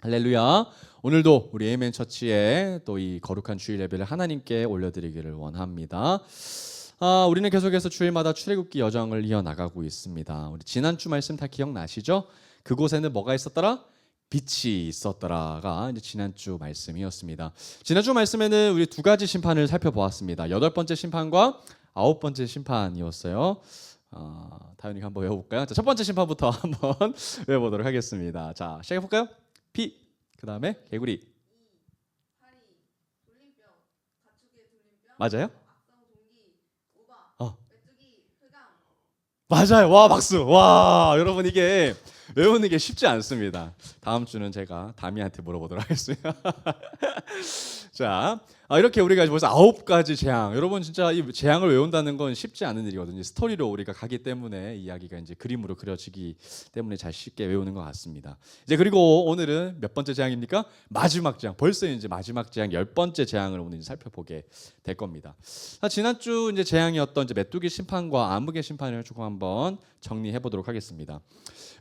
할렐루야. 오늘도 우리 에이멘 처치에 또 이 거룩한 주일 예배를 하나님께 올려드리기를 원합니다. 우리는 계속해서 주일마다 출애굽기 여정을 이어나가고 있습니다. 우리 지난주 말씀 다 기억나시죠? 그곳에는 뭐가 있었더라? 빛이 있었더라가 이제 지난주 말씀이었습니다. 지난주 말씀에는 우리 두 가지 심판을 살펴보았습니다. 8번째 심판과 9번째 심판이었어요. 다현이가 한번 외워볼까요? 자, 첫 번째 심판부터 한번 외워보도록 하겠습니다. 자, 시작해볼까요? 피, 그 다음에 개구리. 파리, 돌림뼈, 가축의 돌림뼈, 맞아요? 악성 동기, 오바, 메뚜기, 흑암. 맞아요. 와, 박수. 와, 여러분 이게 외우는 게 쉽지 않습니다. 다음 주는 제가 다미한테 물어보도록 하겠습니다. 자, 이렇게 우리가 벌써 9가지 재앙. 여러분 진짜 이 재앙을 외운다는 건 쉽지 않은 일이거든요. 스토리로 우리가 가기 때문에 이야기가 이제 그림으로 그려지기 때문에 잘 쉽게 외우는 것 같습니다. 이제 그리고 오늘은 몇 번째 재앙입니까? 마지막 재앙. 벌써 이제 마지막 재앙 10번째 재앙을 오늘 이제 살펴보게 될 겁니다. 지난주 이제 재앙이었던 이제 메뚜기 심판과 암흑의 심판을 조금 한번 정리해 보도록 하겠습니다.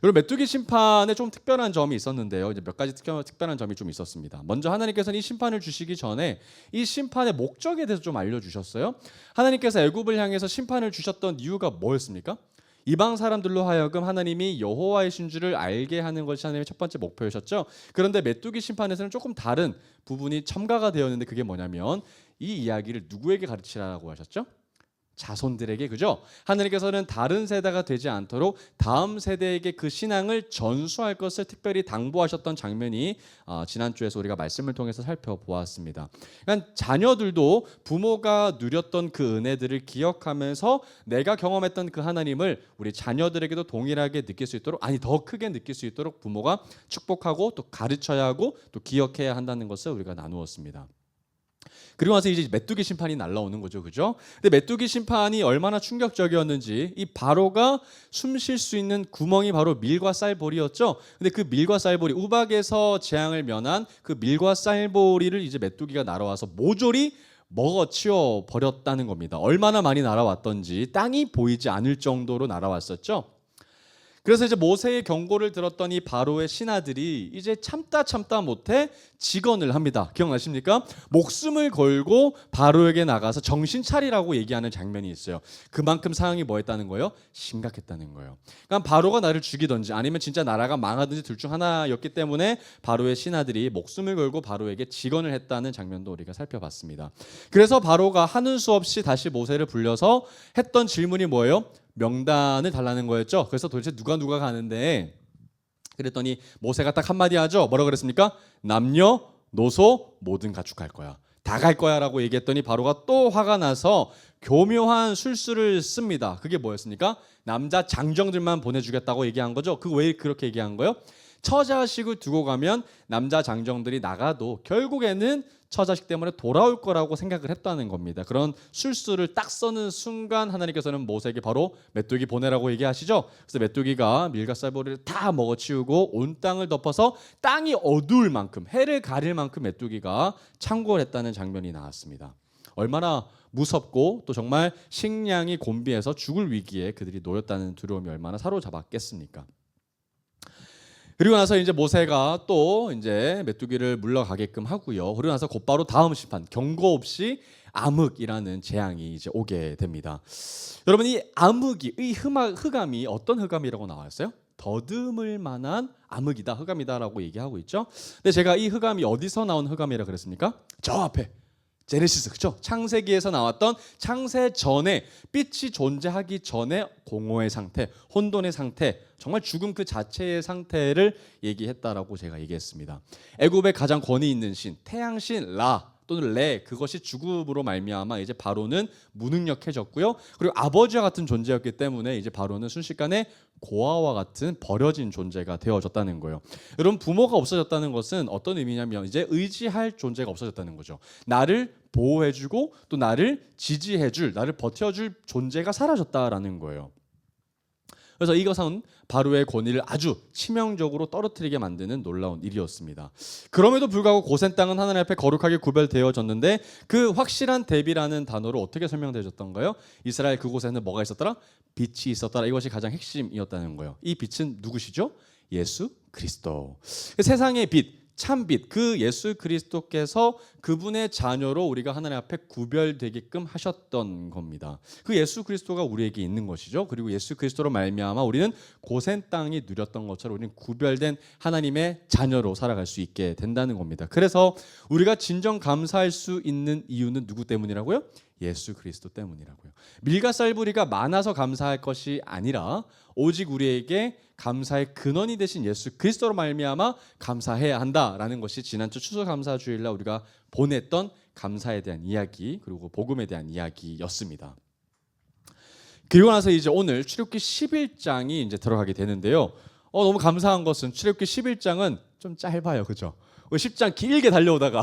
여러분 메뚜기 심판에 좀 특별한 점이 있었는데요. 이제 몇 가지 특별한 점이 좀 있었습니다. 먼저 하나님께서는 이 심판을 주시기 전에 이 심판의 목적에 대해서 좀 알려주셨어요. 하나님께서 애굽을 향해서 심판을 주셨던 이유가 뭐였습니까? 이방 사람들로 하여금 하나님이 여호와이신 줄을 알게 하는 것이 하나님의 첫 번째 목표이셨죠. 그런데 메뚜기 심판에서는 조금 다른 부분이 첨가가 되었는데 그게 뭐냐면 이 이야기를 누구에게 가르치라고 하셨죠? 자손들에게, 그죠? 하나님께서는 다른 세대가 되지 않도록 다음 세대에게 그 신앙을 전수할 것을 특별히 당부하셨던 장면이 지난주에서 우리가 말씀을 통해서 살펴보았습니다. 그러니까 자녀들도 부모가 누렸던 그 은혜들을 기억하면서 내가 경험했던 그 하나님을 우리 자녀들에게도 동일하게 느낄 수 있도록, 아니 더 크게 느낄 수 있도록 부모가 축복하고 또 가르쳐야 하고 또 기억해야 한다는 것을 우리가 나누었습니다. 그리고 나서 이제 메뚜기 심판이 날라오는 거죠, 그죠? 근데 메뚜기 심판이 얼마나 충격적이었는지, 이 바로가 숨 쉴 수 있는 구멍이 바로 밀과 쌀볼이었죠. 근데 그 밀과 쌀볼이 우박에서 재앙을 면한 그 밀과 쌀볼이를 이제 메뚜기가 날아와서 모조리 먹어치워 버렸다는 겁니다. 얼마나 많이 날아왔던지 땅이 보이지 않을 정도로 날아왔었죠. 그래서 이제 모세의 경고를 들었던 이 바로의 신하들이 이제 참다 못해 직언을 합니다. 기억나십니까? 목숨을 걸고 바로에게 나가서 정신 차리라고 얘기하는 장면이 있어요. 그만큼 상황이 뭐였다는 거예요? 심각했다는 거예요. 그러니까 바로가 나를 죽이든지 아니면 진짜 나라가 망하든지 둘 중 하나였기 때문에 바로의 신하들이 목숨을 걸고 바로에게 직언을 했다는 장면도 우리가 살펴봤습니다. 그래서 바로가 하는 수 없이 다시 모세를 불려서 했던 질문이 뭐예요? 명단을 달라는 거였죠. 그래서 도대체 누가 가는데, 그랬더니 모세가 딱 한마디 하죠. 뭐라고 그랬습니까? 남녀노소 모든 가축 갈 거야. 다 갈 거야 라고 얘기했더니 바로가 또 화가 나서 교묘한 술수를 씁니다. 그게 뭐였습니까? 남자 장정들만 보내주겠다고 얘기한 거죠. 그 왜 그렇게 얘기한 거예요? 처자식을 두고 가면 남자 장정들이 나가도 결국에는 처자식 때문에 돌아올 거라고 생각을 했다는 겁니다. 그런 술수를 딱 써는 순간 하나님께서는 모세에게 바로 메뚜기 보내라고 얘기하시죠. 그래서 메뚜기가 밀과 쌀보리를 다 먹어치우고 온 땅을 덮어서 땅이 어두울 만큼, 해를 가릴 만큼 메뚜기가 창궐했다는 장면이 나왔습니다. 얼마나 무섭고 또 정말 식량이 곤비해서 죽을 위기에 그들이 놓였다는 두려움이 얼마나 사로잡았겠습니까? 그리고 나서 이제 모세가 또 이제 메뚜기를 물러가게끔 하고요. 그리고 나서 곧바로 다음 심판, 경고 없이 암흑이라는 재앙이 이제 오게 됩니다. 여러분 이 암흑이, 이 흑암이 어떤 흑암이라고 나왔어요? 더듬을 만한 암흑이다, 흑암이다라고 얘기하고 있죠. 근데 제가 이 흑암이 어디서 나온 흑암이라 그랬습니까? 저 앞에 제네시스, 그렇죠? 창세기에서 나왔던 창세 전에, 빛이 존재하기 전에 공허의 상태, 혼돈의 상태, 정말 죽음 그 자체의 상태를 얘기했다라고 제가 얘기했습니다. 애굽의 가장 권위 있는 신, 태양신 라 또는 레, 그것이 죽음으로 말미암아 이제 바로는 무능력해졌고요. 그리고 아버지와 같은 존재였기 때문에 이제 바로는 순식간에 고아와 같은 버려진 존재가 되어졌다는 거예요. 여러분 부모가 없어졌다는 것은 어떤 의미냐면 이제 의지할 존재가 없어졌다는 거죠. 나를 보호해주고 또 나를 지지해줄, 나를 버텨줄 존재가 사라졌다라는 거예요. 그래서 이것은 바로의 권위를 아주 치명적으로 떨어뜨리게 만드는 놀라운 일이었습니다. 그럼에도 불구하고 고센 땅은 하나님 앞에 거룩하게 구별되어졌는데 그 확실한 대비라는 단어로 어떻게 설명되어졌던가요? 이스라엘 그곳에는 뭐가 있었더라? 빛이 있었더라. 이것이 가장 핵심이었다는 거예요. 이 빛은 누구시죠? 예수 그리스도. 세상의 빛, 참빛 그 예수 그리스도께서 그분의 자녀로 우리가 하나님 앞에 구별되게끔 하셨던 겁니다. 그 예수 그리스도가 우리에게 있는 것이죠. 그리고 예수 그리스도로 말미암아 우리는 고센 땅이 누렸던 것처럼 우리는 구별된 하나님의 자녀로 살아갈 수 있게 된다는 겁니다. 그래서 우리가 진정 감사할 수 있는 이유는 누구 때문이라고요? 예수 그리스도 때문이라고요. 밀과 쌀부리가 많아서 감사할 것이 아니라 오직 우리에게 감사의 근원이 되신 예수 그리스도로 말미암아 감사해야 한다라는 것이 지난주 추수감사 주일날 우리가 보냈던 감사에 대한 이야기 그리고 복음에 대한 이야기였습니다. 그리고 나서 이제 오늘 출애굽기 11장이 이제 들어가게 되는데요. 너무 감사한 것은 출애굽기 11장은 좀 짧아요, 그죠? 10장 길게 달려오다가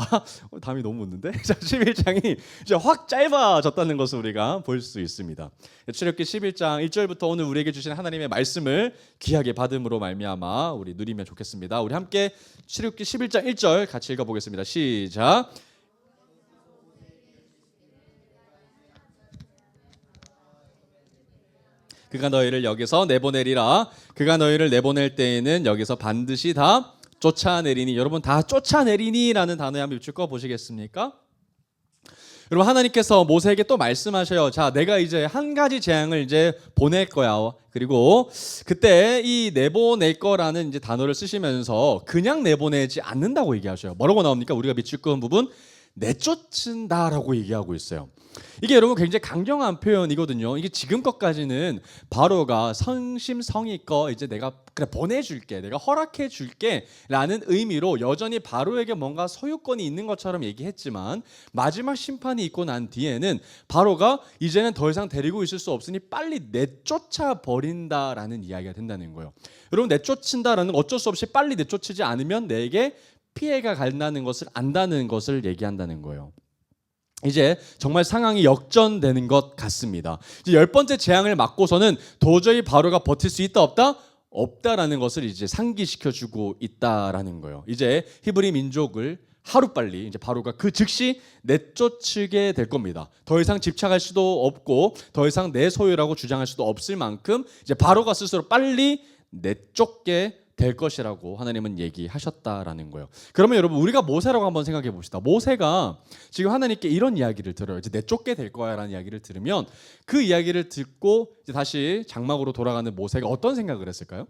담이 너무 묻는데 11장이 이제 확 짧아졌다는 것을 우리가 볼 수 있습니다. 출애굽기 11장 1절부터 오늘 우리에게 주신 하나님의 말씀을 귀하게 받음으로 말미암아 우리 누리면 좋겠습니다. 우리 함께 출애굽기 11장 1절 같이 읽어보겠습니다. 시작. 그가 너희를 여기서 내보내리라. 그가 너희를 내보낼 때에는 여기서 반드시 다 쫓아내리니. 여러분 다 쫓아내리니라는 단어에 한번 읽어 보시겠습니까? 여러분 하나님께서 모세에게 또 말씀하셔요. 자, 내가 이제 한 가지 재앙을 이제 보낼 거야. 그리고 그때 이 내보낼 거라는 이제 단어를 쓰시면서 그냥 내보내지 않는다고 얘기하셔요. 뭐라고 나옵니까? 우리가 밑줄 그은 부분 내쫓는다라고 얘기하고 있어요. 이게 여러분 굉장히 강경한 표현이거든요. 이게 지금껏까지는 바로가 성심성의껏 이제 내가 그래 보내줄게, 내가 허락해줄게라는 의미로 여전히 바로에게 뭔가 소유권이 있는 것처럼 얘기했지만 마지막 심판이 있고 난 뒤에는 바로가 이제는 더 이상 데리고 있을 수 없으니 빨리 내쫓아 버린다라는 이야기가 된다는 거예요. 여러분 내쫓는다라는 어쩔 수 없이 빨리 내쫓지 않으면 내게 피해가 간다는 것을 안다는 것을 얘기한다는 거예요. 이제 정말 상황이 역전되는 것 같습니다. 이제 10번째 재앙을 맞고서는 도저히 바로가 버틸 수 있다 없다? 없다라는 것을 이제 상기시켜주고 있다라는 거예요. 이제 히브리 민족을 하루빨리 이제 바로가 그 즉시 내쫓게 될 겁니다. 더 이상 집착할 수도 없고 더 이상 내 소유라고 주장할 수도 없을 만큼 이제 바로가 스스로 빨리 내쫓게 될 것이라고 하나님은 얘기하셨다라는 거예요. 그러면 여러분 우리가 모세라고 한번 생각해 봅시다. 모세가 지금 하나님께 이런 이야기를 들어요. 이제 내쫓게 될 거야라는 이야기를 들으면 그 이야기를 듣고 이제 다시 장막으로 돌아가는 모세가 어떤 생각을 했을까요?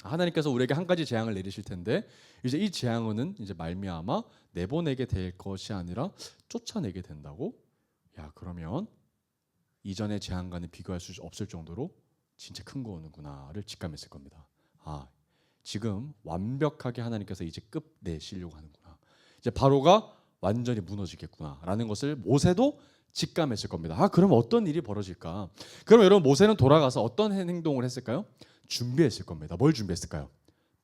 하나님께서 우리에게 한 가지 재앙을 내리실 텐데 이제 이 재앙은 이제 말미암아 내보내게 될 것이 아니라 쫓아내게 된다고? 야, 그러면 이전의 재앙과는 비교할 수 없을 정도로 진짜 큰 거 오는구나를 직감했을 겁니다. 아, 지금 완벽하게 하나님께서 이제 끝내시려고 하는구나. 이제 바로가 완전히 무너지겠구나라는 것을 모세도 직감했을 겁니다. 아, 그럼 어떤 일이 벌어질까? 그럼 여러분 모세는 돌아가서 어떤 행동을 했을까요? 준비했을 겁니다. 뭘 준비했을까요?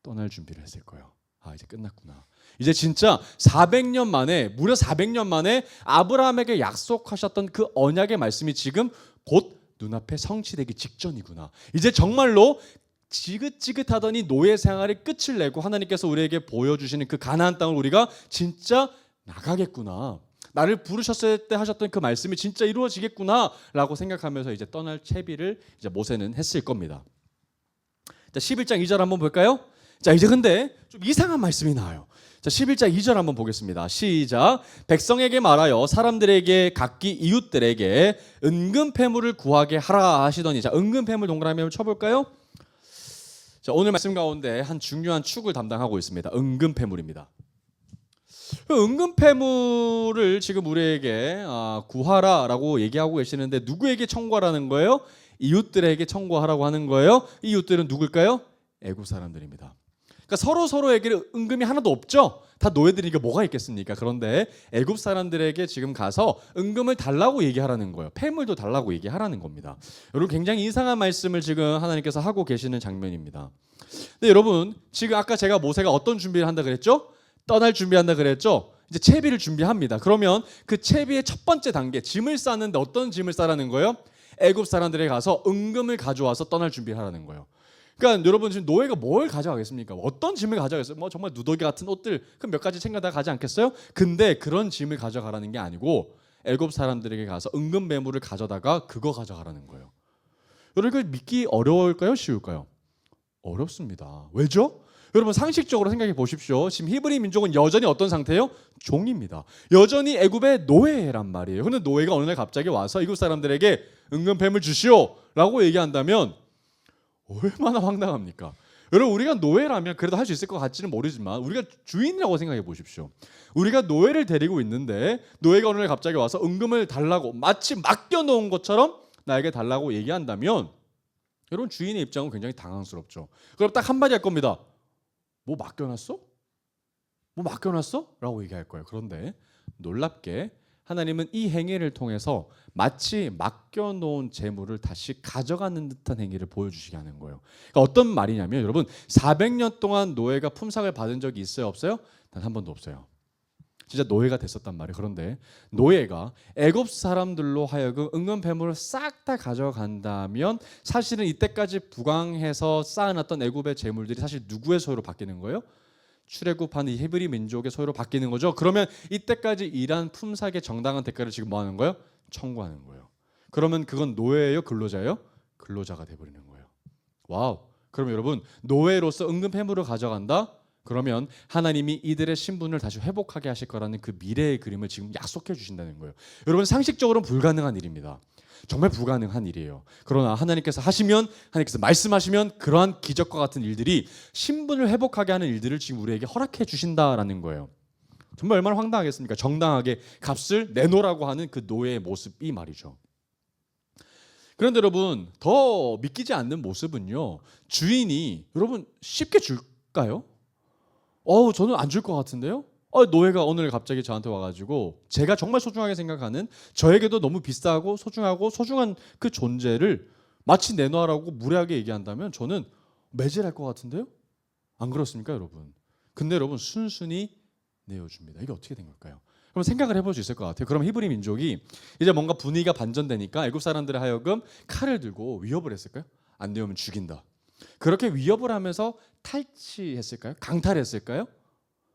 떠날 준비를 했을 거예요. 아, 이제 끝났구나. 이제 진짜 400년 만에 무려 400년 만에 아브라함에게 약속하셨던 그 언약의 말씀이 지금 곧 눈앞에 성취되기 직전이구나. 이제 정말로 지긋지긋하더니 노예 생활의 끝을 내고 하나님께서 우리에게 보여주시는 그 가나안 땅을 우리가 진짜 나가겠구나. 나를 부르셨을 때 하셨던 그 말씀이 진짜 이루어지겠구나라고 생각하면서 이제 떠날 채비를 이제 모세는 했을 겁니다. 자, 11장 2절 한번 볼까요? 자, 이제 근데 좀 이상한 말씀이 나와요. 자, 11장 2절 한번 보겠습니다. 시작. 백성에게 말하여 사람들에게 각기 이웃들에게 은금 패물을 구하게 하라 하시더니. 자, 은금 패물 동그라미 한번 쳐볼까요? 자, 오늘 말씀 가운데 한 중요한 축을 담당하고 있습니다. 은금 패물입니다. 은금 패물을 지금 우리에게 구하라라고 얘기하고 계시는데 누구에게 청구하라는 거예요? 이웃들에게 청구하라고 하는 거예요. 이웃들은 누굴까요? 애굽 사람들입니다. 그러니까 서로에게 은금이 하나도 없죠. 다 노예들이니까 뭐가 있겠습니까? 그런데 애굽 사람들에게 지금 가서 은금을 달라고 얘기하라는 거예요. 패물도 달라고 얘기하라는 겁니다. 여러분 굉장히 이상한 말씀을 지금 하나님께서 하고 계시는 장면입니다. 근데 여러분 지금 아까 제가 모세가 어떤 준비를 한다 그랬죠? 떠날 준비한다 그랬죠? 이제 채비를 준비합니다. 그러면 그 채비의 첫 번째 단계 짐을 싸는데 어떤 짐을 싸라는 거예요? 애굽 사람들에게 가서 은금을 가져와서 떠날 준비를 하라는 거예요. 그러니까 여러분 지금 노예가 뭘 가져가겠습니까? 어떤 짐을 가져가겠어요? 뭐 정말 누더기 같은 옷들 그럼 몇 가지 챙겨다 가지 않겠어요? 근데 그런 짐을 가져가라는 게 아니고 애굽 사람들에게 가서 은금 매물을 가져다가 그거 가져가라는 거예요. 여러분 이거 믿기 어려울까요? 쉬울까요? 어렵습니다. 왜죠? 여러분 상식적으로 생각해 보십시오. 지금 히브리 민족은 여전히 어떤 상태예요? 종입니다. 여전히 애굽의 노예란 말이에요. 그런데 노예가 어느 날 갑자기 와서 애굽 사람들에게 은근뱀을 주시오라고 얘기한다면 얼마나 황당합니까? 여러분 우리가 노예라면 그래도 할 수 있을 것 같지는 모르지만 우리가 주인이라고 생각해 보십시오. 우리가 노예를 데리고 있는데 노예가 어느 날 갑자기 와서 은금을 달라고 마치 맡겨놓은 것처럼 나에게 달라고 얘기한다면 여러분 주인의 입장은 굉장히 당황스럽죠. 그럼 딱 한마디 할 겁니다. 뭐 맡겨놨어? 뭐 맡겨놨어? 라고 얘기할 거예요. 그런데 놀랍게 하나님은 이 행위를 통해서 마치 맡겨놓은 재물을 다시 가져가는 듯한 행위를 보여주시게 하는 거예요. 그러니까 어떤 말이냐면 여러분 400년 동안 노예가 품삯을 받은 적이 있어요? 없어요? 단 한 번도 없어요. 진짜 노예가 됐었단 말이에요. 그런데 노예가 애굽 사람들로 하여금 은근배물을 싹 다 가져간다면 사실은 이때까지 부강해서 쌓아놨던 애굽의 재물들이 사실 누구의 소유로 바뀌는 거예요? 출애굽하는 히브리 민족의 소유로 바뀌는 거죠. 그러면 이때까지 일한 품삯의 정당한 대가를 지금 뭐 하는 거예요? 청구하는 거예요. 그러면 그건 노예예요? 근로자예요? 근로자가 돼버리는 거예요. 와우. 그럼 여러분 노예로서 은근폐물을 가져간다? 그러면 하나님이 이들의 신분을 다시 회복하게 하실 거라는 그 미래의 그림을 지금 약속해 주신다는 거예요. 여러분 상식적으로는 불가능한 일입니다. 정말 불가능한 일이에요. 그러나 하나님께서 하시면, 하나님께서 말씀하시면 그러한 기적과 같은 일들이 신분을 회복하게 하는 일들을 지금 우리에게 허락해 주신다라는 거예요. 정말 얼마나 황당하겠습니까? 정당하게 값을 내놓으라고 하는 그 노예의 모습이 말이죠. 그런데 여러분 더 믿기지 않는 모습은요, 주인이 여러분 쉽게 줄까요? 저는 안 줄 것 같은데요. 노예가 오늘 갑자기 저한테 와가지고 제가 정말 소중하게 생각하는, 저에게도 너무 비싸고 소중한 그 존재를 마치 내놔라고 무례하게 얘기한다면 저는 매질할 것 같은데요. 안 그렇습니까 여러분? 근데 여러분 순순히 내어줍니다. 이게 어떻게 된 걸까요? 그럼 생각을 해볼 수 있을 것 같아요. 그럼 히브리 민족이 이제 뭔가 분위기가 반전되니까 애굽 사람들을 하여금 칼을 들고 위협을 했을까요? 안 내오면 죽인다. 그렇게 위협을 하면서 탈취했을까요? 강탈했을까요?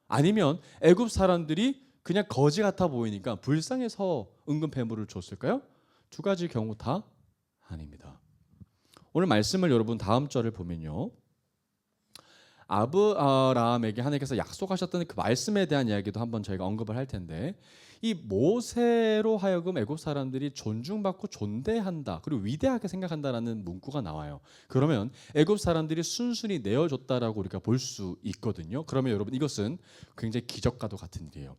아니면 애굽 사람들이 그냥 거지 같아 보이니까 불쌍해서 은근배물을 줬을까요? 두 가지 경우 다 아닙니다. 오늘 말씀을 여러분 다음 절을 보면요, 아브라함에게 하나님께서 약속하셨던 그 말씀에 대한 이야기도 한번 저희가 언급을 할 텐데, 이 모세로 하여금 애굽 사람들이 존중받고 존대한다, 그리고 위대하게 생각한다라는 문구가 나와요. 그러면 애굽 사람들이 순순히 내어줬다라고 우리가 볼 수 있거든요. 그러면 여러분 이것은 굉장히 기적과도 같은 일이에요.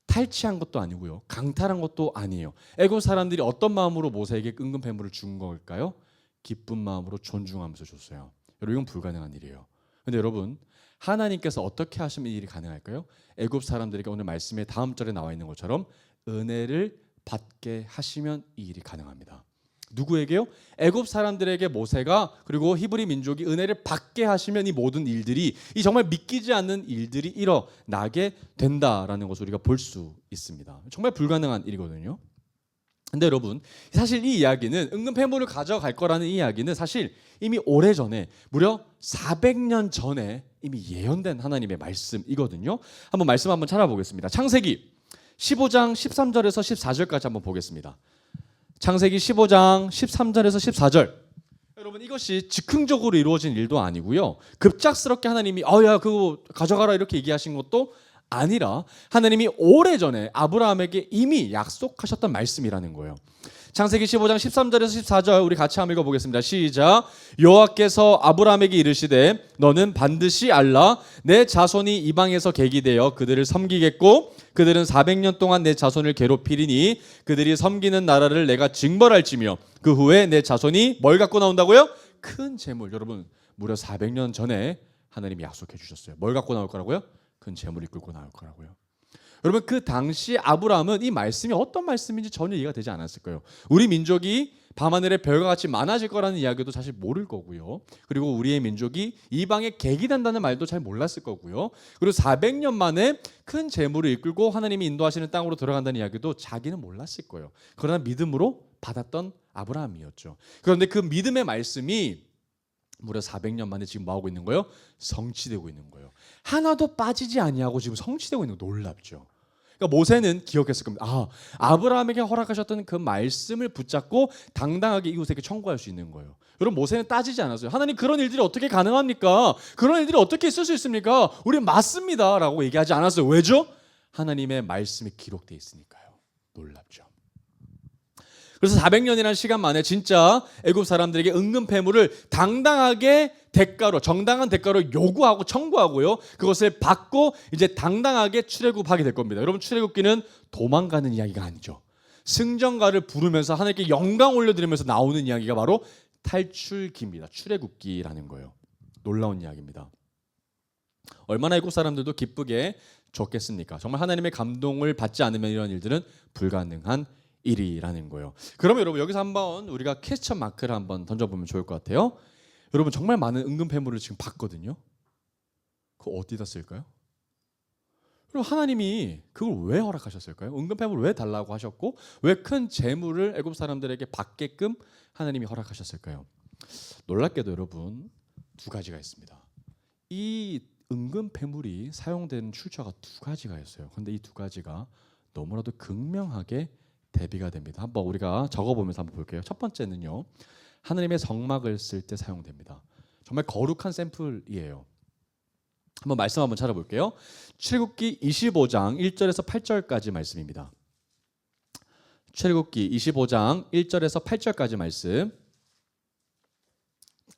탈취한 것도 아니고요, 강탈한 것도 아니에요. 애굽 사람들이 어떤 마음으로 모세에게 은근배물을 준 걸까요? 기쁜 마음으로 존중하면서 줬어요. 여러분 이건 불가능한 일이에요. 근데 여러분 하나님께서 어떻게 하시면 이 일이 가능할까요? 애굽 사람들에게 오늘 말씀에 다음 절에 나와 있는 것처럼 은혜를 받게 하시면 이 일이 가능합니다. 누구에게요? 애굽 사람들에게 모세가, 그리고 히브리 민족이 은혜를 받게 하시면 이 모든 일들이, 이 정말 믿기지 않는 일들이 일어나게 된다라는 것을 우리가 볼 수 있습니다. 정말 불가능한 일이거든요. 근데 여러분 사실 이 이야기는, 은근폐물을 가져갈 거라는 이 이야기는 사실 이미 오래전에, 무려 400년 전에 이미 예언된 하나님의 말씀이거든요. 한번 말씀 한번 찾아보겠습니다. 창세기 15장 13절에서 14절까지 한번 보겠습니다. 창세기 15장 13절에서 14절. 여러분 이것이 즉흥적으로 이루어진 일도 아니고요, 급작스럽게 하나님이 야 그거 가져가라 이렇게 얘기하신 것도 아니라 하나님이 오래전에 아브라함에게 이미 약속하셨던 말씀이라는 거예요. 창세기 15장 13절에서 14절 우리 같이 한번 읽어보겠습니다. 시작. 여호와께서 아브라함에게 이르시되 너는 반드시 알라, 내 자손이 이방에서 계기되어 그들을 섬기겠고 그들은 400년 동안 내 자손을 괴롭히리니 그들이 섬기는 나라를 내가 징벌할지며 그 후에 내 자손이 뭘 갖고 나온다고요? 큰 재물. 여러분 무려 400년 전에 하나님이 약속해 주셨어요. 뭘 갖고 나올 거라고요? 큰 재물이 끌고 나올 거라고요. 여러분 그 당시 아브라함은 이 말씀이 어떤 말씀인지 전혀 이해가 되지 않았을 거예요. 우리 민족이 밤하늘의 별과 같이 많아질 거라는 이야기도 사실 모를 거고요. 그리고 우리의 민족이 이방에 객이된다는 말도 잘 몰랐을 거고요. 그리고 400년 만에 큰 재물을 이끌고 하나님이 인도하시는 땅으로 들어간다는 이야기도 자기는 몰랐을 거예요. 그러나 믿음으로 받았던 아브라함이었죠. 그런데 그 믿음의 말씀이 무려 400년 만에 지금 뭐하고 있는 거예요? 성취되고 있는 거예요. 하나도 빠지지 아니하고 지금 성취되고 있는 거 놀랍죠. 그러니까 모세는 기억했을 겁니다. 아브라함에게 허락하셨던 그 말씀을 붙잡고 당당하게 이웃에게 청구할 수 있는 거예요. 여러분, 모세는 따지지 않았어요. 하나님, 그런 일들이 어떻게 가능합니까? 그런 일들이 어떻게 있을 수 있습니까? 우리 맞습니다 라고 얘기하지 않았어요. 왜죠? 하나님의 말씀이 기록되어 있으니까요. 놀랍죠. 그래서 400년이라는 시간 만에 진짜 애굽 사람들에게 은근 패물을 당당하게 대가로, 정당한 대가로 요구하고 청구하고요. 그것을 받고 이제 당당하게 출애굽하게 될 겁니다. 여러분, 출애굽기는 도망가는 이야기가 아니죠. 승전가를 부르면서 하나님께 영광 올려드리면서 나오는 이야기가 바로 탈출기입니다. 출애굽기라는 거예요. 놀라운 이야기입니다. 얼마나 애굽 사람들도 기쁘게 줬겠습니까? 정말 하나님의 감동을 받지 않으면 이런 일들은 불가능한 일이라는 거예요. 그러면 여러분, 여기서 한번 우리가 퀘스천 마크를 한번 던져보면 좋을 것 같아요. 여러분, 정말 많은 은근 패물을 지금 봤거든요. 그거 어디다 쓸까요? 그리고 하나님이 그걸 왜 허락하셨을까요? 은근 패물을 왜 달라고 하셨고 왜 큰 재물을 애굽 사람들에게 받게끔 하나님이 허락하셨을까요? 놀랍게도 여러분, 두 가지가 있습니다. 이 은근 패물이 사용된 출처가 두 가지가 있어요. 그런데 이 두 가지가 너무나도 극명하게 대비가 됩니다. 한번 우리가 적어보면서 한번 볼게요. 첫 번째는요, 하나님의 성막을 쓸 때 사용됩니다. 정말 거룩한 샘플이에요. 한번 말씀 한번 찾아볼게요. 출애굽기 25장 1절에서 8절까지 말씀입니다. 출애굽기 25장 1절에서 8절까지 말씀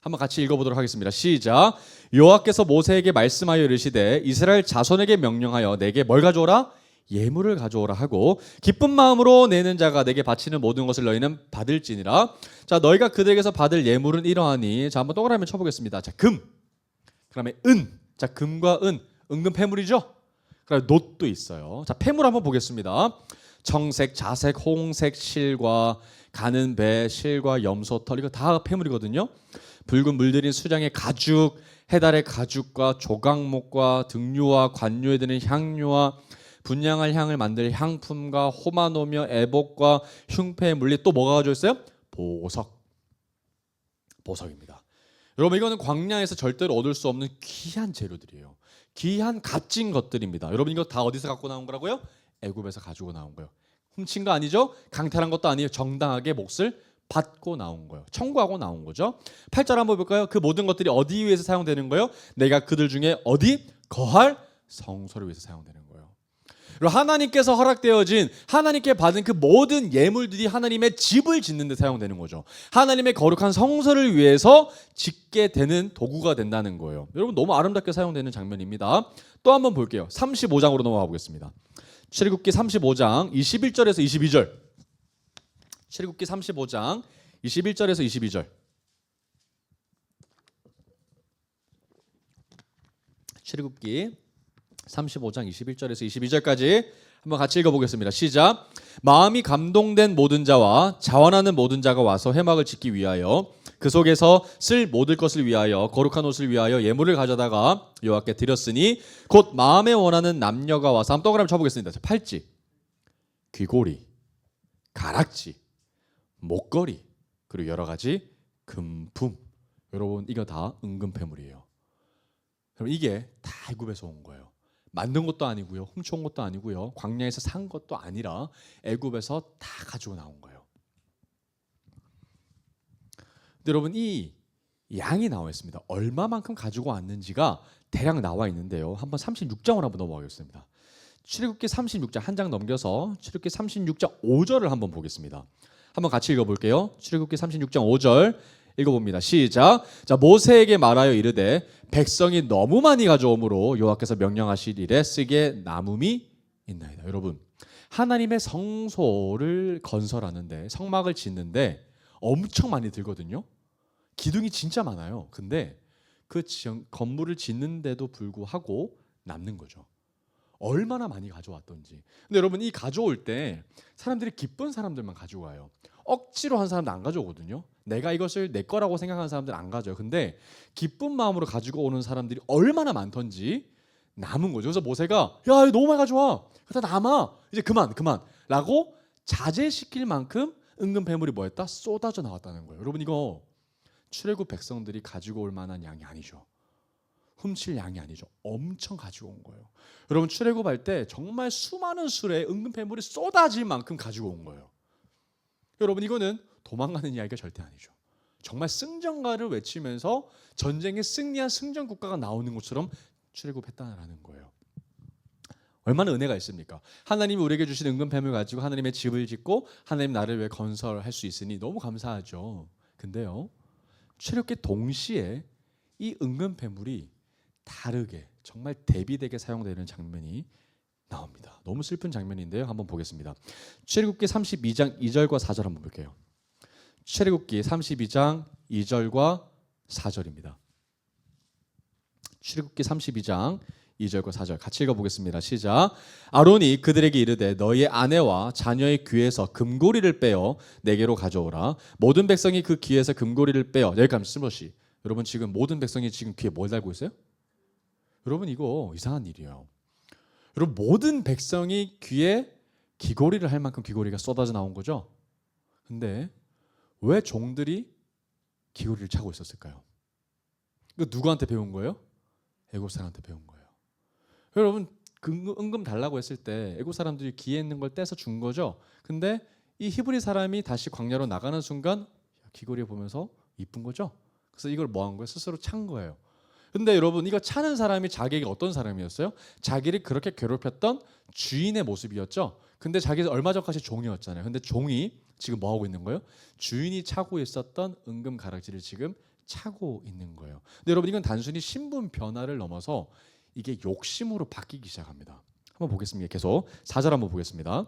한번 같이 읽어보도록 하겠습니다. 시작. 여호와께서 모세에게 말씀하여 이르시되 이스라엘 자손에게 명령하여 내게 뭘 가져오라? 예물을 가져오라 하고 기쁜 마음으로 내는 자가 내게 바치는 모든 것을 너희는 받을지니라. 자, 너희가 그들에게서 받을 예물은 이러하니, 자, 한번 동그라미 쳐보겠습니다. 자, 금, 그다음에 은. 자, 금과 은, 은근 패물이죠. 그다음에 놋도 있어요. 자, 패물 한번 보겠습니다. 청색, 자색, 홍색 실과 가는 배, 실과 염소털, 이거 다 패물이거든요. 붉은 물들인 수량의 가죽, 해달의 가죽과 조각목과 등류와 관유에 드는 향유와 분향할 향을 만들 향품과 호마노며 애복과 흉패의 물리, 또 뭐가 가져 있어요? 보석입니다. 여러분, 이거는 광야에서 절대로 얻을 수 없는 귀한 재료들이에요. 귀한 값진 것들입니다. 여러분, 이거 다 어디서 갖고 나온 거라고요? 애굽에서 가지고 나온 거예요. 훔친 거 아니죠? 강탈한 것도 아니에요. 정당하게 몫을 받고 나온 거예요. 청구하고 나온 거죠. 8절 한번 볼까요? 그 모든 것들이 어디 위해서 사용되는 거예요? 내가 그들 중에 어디? 거할 성소를 위해서 사용되는 거예요. 하나님께서 허락되어진, 하나님께 받은 그 모든 예물들이 하나님의 집을 짓는 데 사용되는 거죠. 하나님의 거룩한 성소를 위해서 짓게 되는 도구가 된다는 거예요. 여러분, 너무 아름답게 사용되는 장면입니다. 또 한번 볼게요. 35장으로 넘어가 보겠습니다. 출애굽기 35장 21절에서 22절. 출애굽기 35장 21절에서 22절. 출애굽기 35장 21절에서 22절까지 한번 같이 읽어보겠습니다. 시작. 마음이 감동된 모든 자와 자원하는 모든 자가 와서 회막을 짓기 위하여 그 속에서 쓸 모든 것을 위하여 거룩한 옷을 위하여 예물을 가져다가 여호와께 드렸으니 곧 마음에 원하는 남녀가 와서 한번 동그라미 쳐보겠습니다. 팔찌, 귀고리, 가락지, 목걸이, 그리고 여러 가지 금품. 여러분, 이거 다 은근패물이에요. 여러분, 이게 다 애굽에서 온 거예요. 만든 것도 아니고요, 훔쳐온 것도 아니고요, 광야에서 산 것도 아니라 애굽에서 다 가지고 나온 거예요. 근데 여러분, 이 양이 나와 있습니다. 얼마만큼 가지고 왔는지가 대략 나와 있는데요. 한번 36장으로 한번 넘어가겠습니다. 출애굽기 36장 한 장 넘겨서 출애굽기 36장 5절을 한번 보겠습니다. 한번 같이 읽어볼게요. 출애굽기 36장 5절 읽어봅니다. 시작. 자, 모세에게 말하여 이르되 백성이 너무 많이 가져오므로 여호와께서 명령하실 일에 쓰기에 남음이 있나이다. 여러분, 하나님의 성소를 건설하는데, 성막을 짓는데 엄청 많이 들거든요. 기둥이 진짜 많아요. 근데 그 건물을 짓는데도 불구하고 남는 거죠. 얼마나 많이 가져왔던지. 근데 여러분, 이 가져올 때 사람들이 기쁜 사람들만 가지고 와요. 억지로 한 사람도 안 가져오거든요. 내가 이것을 내 거라고 생각하는 사람들은 안 가져요. 근데 기쁜 마음으로 가지고 오는 사람들이 얼마나 많던지 남은 거죠. 그래서 모세가 야, 너무 많이 가져와. 다 남아. 이제 그만 라고 자제시킬 만큼 은근 배물이 뭐였다? 쏟아져 나왔다는 거예요. 여러분, 이거 출애굽 백성들이 가지고 올 만한 양이 아니죠. 훔칠 양이 아니죠. 엄청 가지고 온 거예요. 여러분 출애굽할 때 정말 수많은 수레 은금 폐물이 쏟아질 만큼 가지고 온 거예요. 여러분 이거는 도망가는 이야기가 절대 아니죠. 정말 승전가를 외치면서 전쟁에 승리한 승전 국가가 나오는 것처럼 출애굽했다라는 거예요. 얼마나 은혜가 있습니까? 하나님이 우리에게 주신 은금 폐물 가지고 하나님의 집을 짓고 하나님 나를 위해 건설할 수 있으니 너무 감사하죠. 근데요, 출애굽기 동시에 이 은금 폐물이 다르게 정말 대비되게 사용되는 장면이 나옵니다. 너무 슬픈 장면인데요. 한번 보겠습니다. 출애굽기 32장 2절과 4절 한번 볼게요. 출애굽기 32장 2절과 4절입니다. 출애굽기 32장 2절과 4절 같이 읽어보겠습니다. 시작. 아론이 그들에게 이르되 너희의 아내와 자녀의 귀에서 금고리를 빼어 내게로 가져오라. 모든 백성이 그 귀에서 금고리를 빼어 여기까지 슬러시. 여러분 지금 모든 백성이 지금 귀에 뭘 달고 있어요? 여러분 이거 이상한 일이에요. 여러분 모든 백성이 귀에 귀고리를 할 만큼 귀고리가 쏟아져 나온 거죠. 근데 왜 종들이 귀고리를 차고 있었을까요? 이거 누구한테 배운 거예요? 애굽 사람한테 배운 거예요. 여러분 은금 달라고 했을 때 애굽 사람들이 귀에 있는 걸 떼서 준 거죠. 근데 이 히브리 사람이 다시 광야로 나가는 순간 귀고리 보면서 이쁜 거죠. 그래서 이걸 뭐 한 거예요? 스스로 찬 거예요. 근데 여러분 이거 차는 사람이 자기에게 어떤 사람이었어요? 자기를 그렇게 괴롭혔던 주인의 모습이었죠. 근데 자기는 얼마 전까지 종이었잖아요. 근데 종이 지금 뭐 하고 있는 거예요? 주인이 차고 있었던 은금 가락지를 지금 차고 있는 거예요. 근데 여러분 이건 단순히 신분 변화를 넘어서 이게 욕심으로 바뀌기 시작합니다. 한번 보겠습니다. 계속 4절 한번 보겠습니다.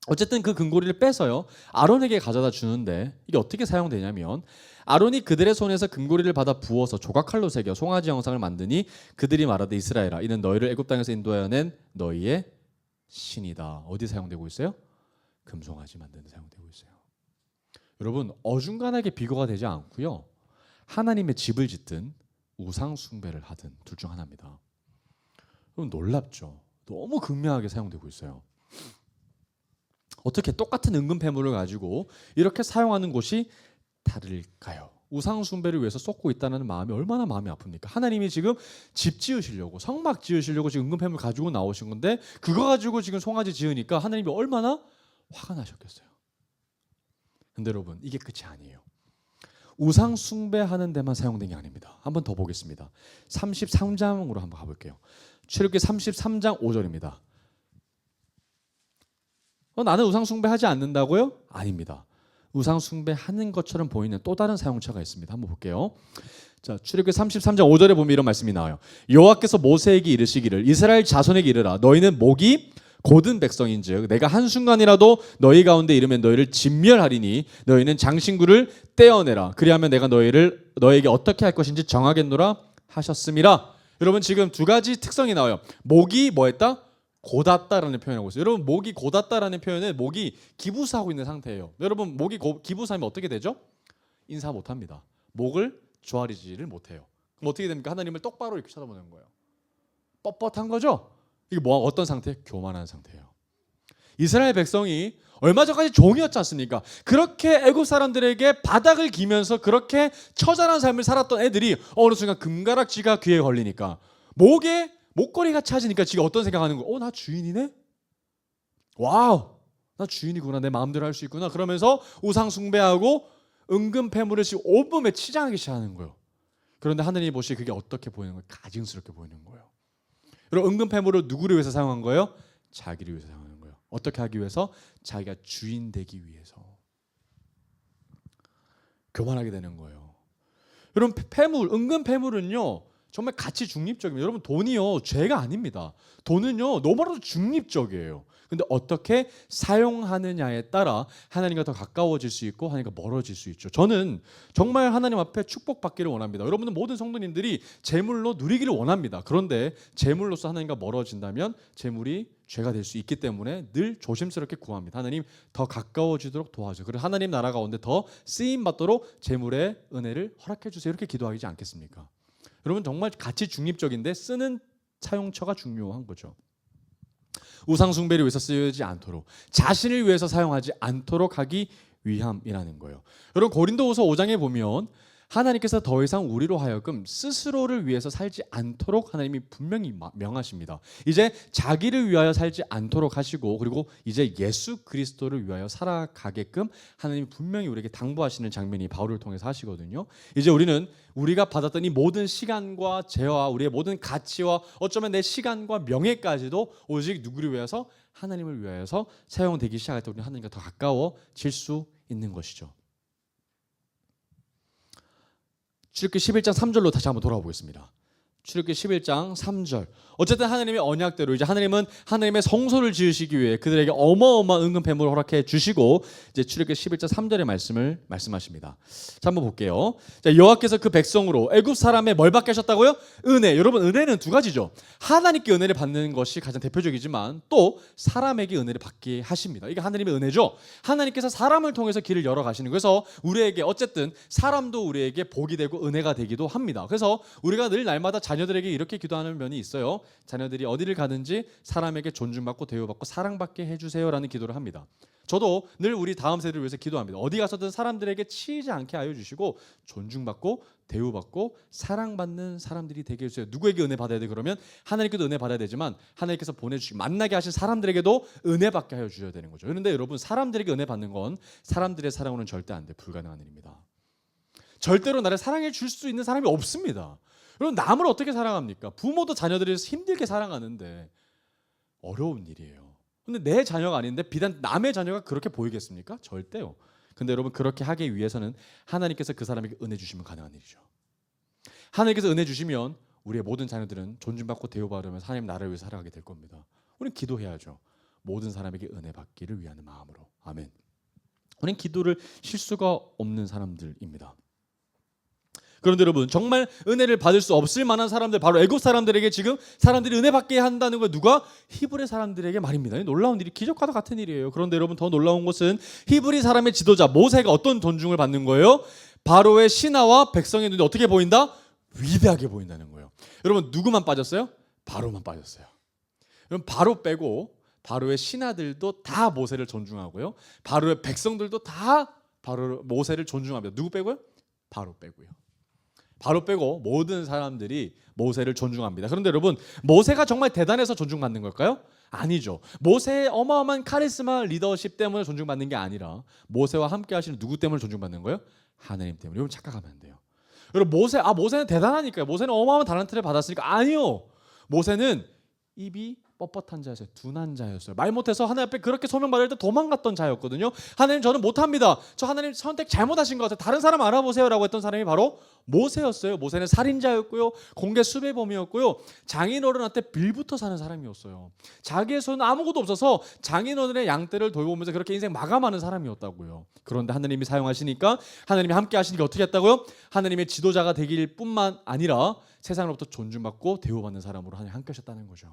어쨌든 그 금고리를 빼서요 아론에게 가져다 주는데 이게 어떻게 사용되냐면 아론이 그들의 손에서 금고리를 받아 부어서 조각칼로 새겨 송아지 형상을 만드니 그들이 말하되 이스라엘아 이는 너희를 애굽 땅에서 인도하여 낸 너희의 신이다. 어디 사용되고 있어요? 금송아지 만드는 데 사용되고 있어요. 여러분 어중간하게 비교가 되지 않고요 하나님의 집을 짓든 우상 숭배를 하든 둘 중 하나입니다. 여러분 놀랍죠? 너무 극명하게 사용되고 있어요. 어떻게 똑같은 은금 폐물을 가지고 이렇게 사용하는 곳이 다를까요? 우상 숭배를 위해서 쏟고 있다는 마음이 얼마나 마음이 아픕니까? 하나님이 지금 집 지으시려고 성막 지으시려고 지금 은금 폐물 가지고 나오신 건데 그거 가지고 지금 송아지 지으니까 하나님이 얼마나 화가 나셨겠어요. 근데 여러분 이게 끝이 아니에요. 우상 숭배하는 데만 사용된 게 아닙니다. 한번 더 보겠습니다. 33장으로 한번 가볼게요. 출애굽기 33장 5절입니다. 나는 우상 숭배하지 않는다고요? 아닙니다. 우상 숭배하는 것처럼 보이는 또 다른 사용처가 있습니다. 한번 볼게요. 자, 출애굽기 33장 5절에 보면 이런 말씀이 나와요. 여호와께서 모세에게 이르시기를 이스라엘 자손에게 이르라 너희는 목이 곧은 백성인즉 내가 한순간이라도 너희 가운데 이르면 너희를 진멸하리니 너희는 장신구를 떼어내라 그리하면 내가 너에게 어떻게 할 것인지 정하겠노라 하셨음이라. 여러분 지금 두 가지 특성이 나와요. 목이 뭐했다? 곧았다라는 표현을 하고 있어요. 여러분 목이 곧았다라는 표현은 목이 기부사하고 있는 상태예요. 여러분 목이 기부사하면 어떻게 되죠? 인사 못합니다. 목을 조아리지를 못해요. 그럼 어떻게 됩니까? 하나님을 똑바로 이렇게 쳐다보는 거예요. 뻣뻣한 거죠? 이게 뭐 어떤 상태? 교만한 상태예요. 이스라엘 백성이 얼마 전까지 종이었지 않습니까? 그렇게 애굽 사람들에게 바닥을 기면서 그렇게 처절한 삶을 살았던 애들이 어느 순간 금가락지가 귀에 걸리니까 목에 목걸이가 차지니까 지가 어떤 생각하는 거예요? 나 주인이네? 와우, 나 주인이구나. 내 마음대로 할 수 있구나. 그러면서 우상 숭배하고 은금 폐물을 지금 온몸에 치장하기 시작하는 거예요. 그런데 하느님이 보시기에 그게 어떻게 보이는 거예요? 가증스럽게 보이는 거예요. 여러분 은금 폐물을 누구를 위해서 사용한 거예요? 자기를 위해서 사용하는 거예요. 어떻게 하기 위해서? 자기가 주인 되기 위해서. 교만하게 되는 거예요. 여러분 폐물, 은금 폐물은요 정말 가치 중립적입니다. 여러분 돈이요 죄가 아닙니다. 돈은요 너무나도 중립적이에요. 근데 어떻게 사용하느냐에 따라 하나님과 더 가까워질 수 있고 하나님과 멀어질 수 있죠. 저는 정말 하나님 앞에 축복받기를 원합니다. 여러분은 모든 성도님들이 재물로 누리기를 원합니다. 그런데 재물로서 하나님과 멀어진다면 재물이 죄가 될 수 있기 때문에 늘 조심스럽게 구합니다. 하나님 더 가까워지도록 도와주세요. 그리고 하나님 나라 가운데 더 쓰임 받도록 재물의 은혜를 허락해 주세요. 이렇게 기도하지 않겠습니까? 여러분 정말 가치 중립적인데 쓰는 사용처가 중요한 거죠. 우상 숭배를 위해서 쓰여지지 않도록 자신을 위해서 사용하지 않도록 하기 위함이라는 거예요. 여러분 고린도후서 5장에 보면 하나님께서 더 이상 우리로 하여금 스스로를 위해서 살지 않도록 하나님이 분명히 명하십니다. 이제 자기를 위하여 살지 않도록 하시고, 그리고 이제 예수 그리스도를 위하여 살아가게끔 하나님이 분명히 우리에게 당부하시는 장면이 바울을 통해서 하시거든요. 이제 우리는 우리가 받았던 이 모든 시간과 재와 우리의 모든 가치와 어쩌면 내 시간과 명예까지도 오직 누구를 위해서? 하나님을 위하여서 사용되기 시작할 때 우리는 하나님과 더 가까워질 수 있는 것이죠. 출애굽기 11장 3절로 다시 한번 돌아와 보겠습니다. 출애굽기 11장 3절. 어쨌든 하나님의 언약대로 이제 하나님은 하나님의 성소를 지으시기 위해 그들에게 어마어마한 은금뱀을 허락해 주시고 이제 출애굽기 11장 3절의 말씀을 말씀하십니다. 자, 한번 볼게요. 자, 여호와께서 그 백성으로 애굽 사람의 뭘 받게 하셨다고요? 은혜. 여러분, 은혜는 두 가지죠. 하나님께 은혜를 받는 것이 가장 대표적이지만 또 사람에게 은혜를 받게 하십니다. 이게 하나님의 은혜죠. 하나님께서 사람을 통해서 길을 열어 가시는 거예요. 그래서 우리에게 어쨌든 사람도 우리에게 복이 되고 은혜가 되기도 합니다. 그래서 우리가 늘 날마다 자녀들에게 이렇게 기도하는 면이 있어요. 자녀들이 어디를 가든지 사람에게 존중받고 대우받고 사랑받게 해주세요라는 기도를 합니다. 저도 늘 우리 다음 세대를 위해서 기도합니다. 어디 가서든 사람들에게 치이지 않게 하여 주시고 존중받고 대우받고 사랑받는 사람들이 되게 해주세요. 누구에게 은혜 받아야 돼? 그러면 하나님께도 은혜 받아야 되지만 하나님께서 보내주시고 만나게 하신 사람들에게도 은혜 받게 하여 주셔야 되는 거죠. 그런데 여러분, 사람들에게 은혜 받는 건 사람들의 사랑으로는 절대 안 돼. 불가능한 일입니다. 절대로 나를 사랑해 줄 수 있는 사람이 없습니다. 여러분, 남을 어떻게 사랑합니까? 부모도 자녀들을 힘들게 사랑하는데 어려운 일이에요. 근데 내 자녀가 아닌데 비단 남의 자녀가 그렇게 보이겠습니까? 절대요. 근데 여러분, 그렇게 하기 위해서는 하나님께서 그 사람에게 은혜 주시면 가능한 일이죠. 하나님께서 은혜 주시면 우리의 모든 자녀들은 존중받고 대우받으면서 하나님 나라를 위해서 살아가게 될 겁니다. 우리는 기도해야죠. 모든 사람에게 은혜 받기를 위한 마음으로. 아멘. 우리는 기도를 쉴 수가 없는 사람들입니다. 그런데 여러분, 정말 은혜를 받을 수 없을 만한 사람들, 바로 애굽 사람들에게 지금 사람들이 은혜 받게 한다는 거 누가? 히브리 사람들에게 말입니다. 놀라운 일이, 기적과도 같은 일이에요. 그런데 여러분, 더 놀라운 것은 히브리 사람의 지도자 모세가 어떤 존중을 받는 거예요? 바로의 신하와 백성의 눈에 어떻게 보인다? 위대하게 보인다는 거예요. 여러분, 누구만 빠졌어요? 바로만 빠졌어요. 여러분, 바로 빼고 바로의 신하들도 다 모세를 존중하고요. 바로의 백성들도 다 바로 모세를 존중합니다. 누구 빼고요? 바로 빼고요. 바로 빼고 모든 사람들이 모세를 존중합니다. 그런데 여러분, 모세가 정말 대단해서 존중받는 걸까요? 아니죠. 모세의 어마어마한 카리스마 리더십 때문에 존중받는 게 아니라 모세와 함께 하시는 누구 때문에 존중받는 거예요? 하나님 때문에. 여러분, 착각하면 안 돼요. 여러분, 모세는 대단하니까요. 모세는 어마어마한 달란트를 받았으니까. 아니요. 모세는 입이 뻣뻣한 자였어요. 둔한 자였어요. 말 못해서 하나님 앞에 그렇게 소명받을 때 도망갔던 자였거든요. 하나님, 저는 못합니다. 저 하나님 선택 잘못하신 것 같아요. 다른 사람 알아보세요 라고 했던 사람이 바로 모세였어요. 모세는 살인자였고요, 공개 수배범이었고요, 장인어른한테 빌부터 사는 사람이었어요. 자기의 손은 아무것도 없어서 장인어른의 양떼를 돌보면서 그렇게 인생 마감하는 사람이었다고요. 그런데 하나님이 사용하시니까, 하나님이 함께 하시니까 어떻게 했다고요? 하나님의 지도자가 되길 뿐만 아니라 세상으로부터 존중받고 대우받는 사람으로 하나님 함께 하셨다는 거죠.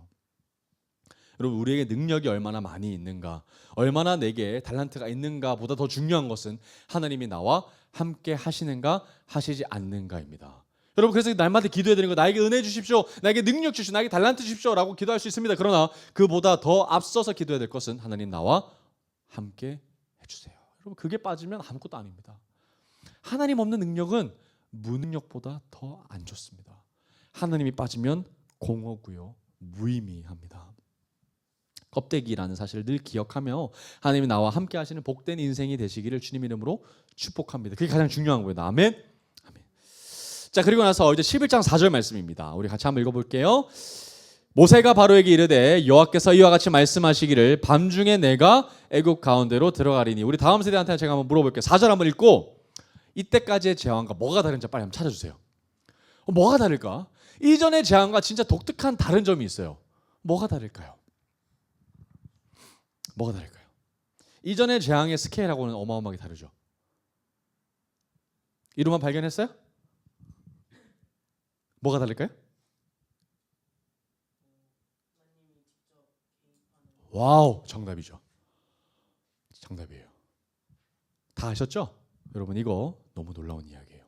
여러분, 우리에게 능력이 얼마나 많이 있는가, 얼마나 내게 달란트가 있는가 보다 더 중요한 것은 하나님이 나와 함께 하시는가 하시지 않는가입니다. 여러분, 그래서 날마다 기도해야 되는 거, 나에게 은혜 주십시오, 나에게 능력 주십시오, 나에게 달란트 주십시오 라고 기도할 수 있습니다. 그러나 그보다 더 앞서서 기도해야 될 것은 하나님 나와 함께 해주세요. 여러분, 그게 빠지면 아무것도 아닙니다. 하나님 없는 능력은 무능력보다 더 안 좋습니다. 하나님이 빠지면 공허고요, 무의미합니다. 껍데기라는 사실을 늘 기억하며 하나님이 나와 함께 하시는 복된 인생이 되시기를 주님 이름으로 축복합니다. 그게 가장 중요한 거예요. 아멘. 아멘. 자, 그리고 나서 이제 11장 4절 말씀입니다. 우리 같이 한번 읽어볼게요. 모세가 바로에게 이르되 여호와께서 이와 같이 말씀하시기를 밤중에 내가 애굽 가운데로 들어가리니. 우리 다음 세대한테 제가 한번 물어볼게요. 4절 한번 읽고 이때까지의 재앙과 뭐가 다른지 빨리 한번 찾아주세요. 뭐가 다를까? 이전의 재앙과 진짜 독특한 다른 점이 있어요. 뭐가 다를까요? 뭐가 다를까요? 이전의 재앙의 스케일하고는 어마어마하게 다르죠. 이루만 발견했어요? 뭐가 다를까요? 와우, 정답이죠. 정답이에요. 다 아셨죠? 여러분, 이거 너무 놀라운 이야기예요.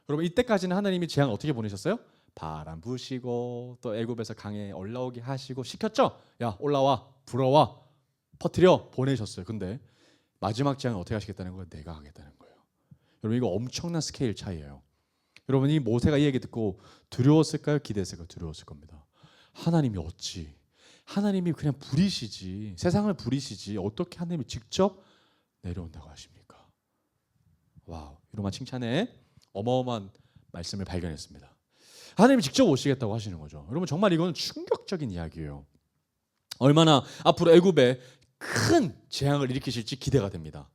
여러분, 이때까지는 하나님이 재앙 어떻게 보내셨어요? 바람 부시고 또 애굽에서 강에 올라오게 하시고 시켰죠? 야, 올라와, 불어와, 퍼뜨려, 보내셨어요. 근데 마지막 재앙은 어떻게 하시겠다는 거예요? 내가 하겠다는 거예요. 여러분 이거 엄청난 스케일 차이예요. 여러분 이 모세가 이 얘기 듣고 두려웠을까요? 기대했을까요? 두려웠을 겁니다. 하나님이 어찌 하나님이 그냥 부리시지 세상을 부리시지 어떻게 하나님이 직접 내려온다고 하십니까? 와우, 이로만 칭찬에 어마어마한 말씀을 발견했습니다. 하나님이 직접 오시겠다고 하시는 거죠. 여러분 정말 이거는 충격적인 이야기예요. 얼마나 앞으로 애굽에 큰 재앙을 일으키실지 기대가 됩니다.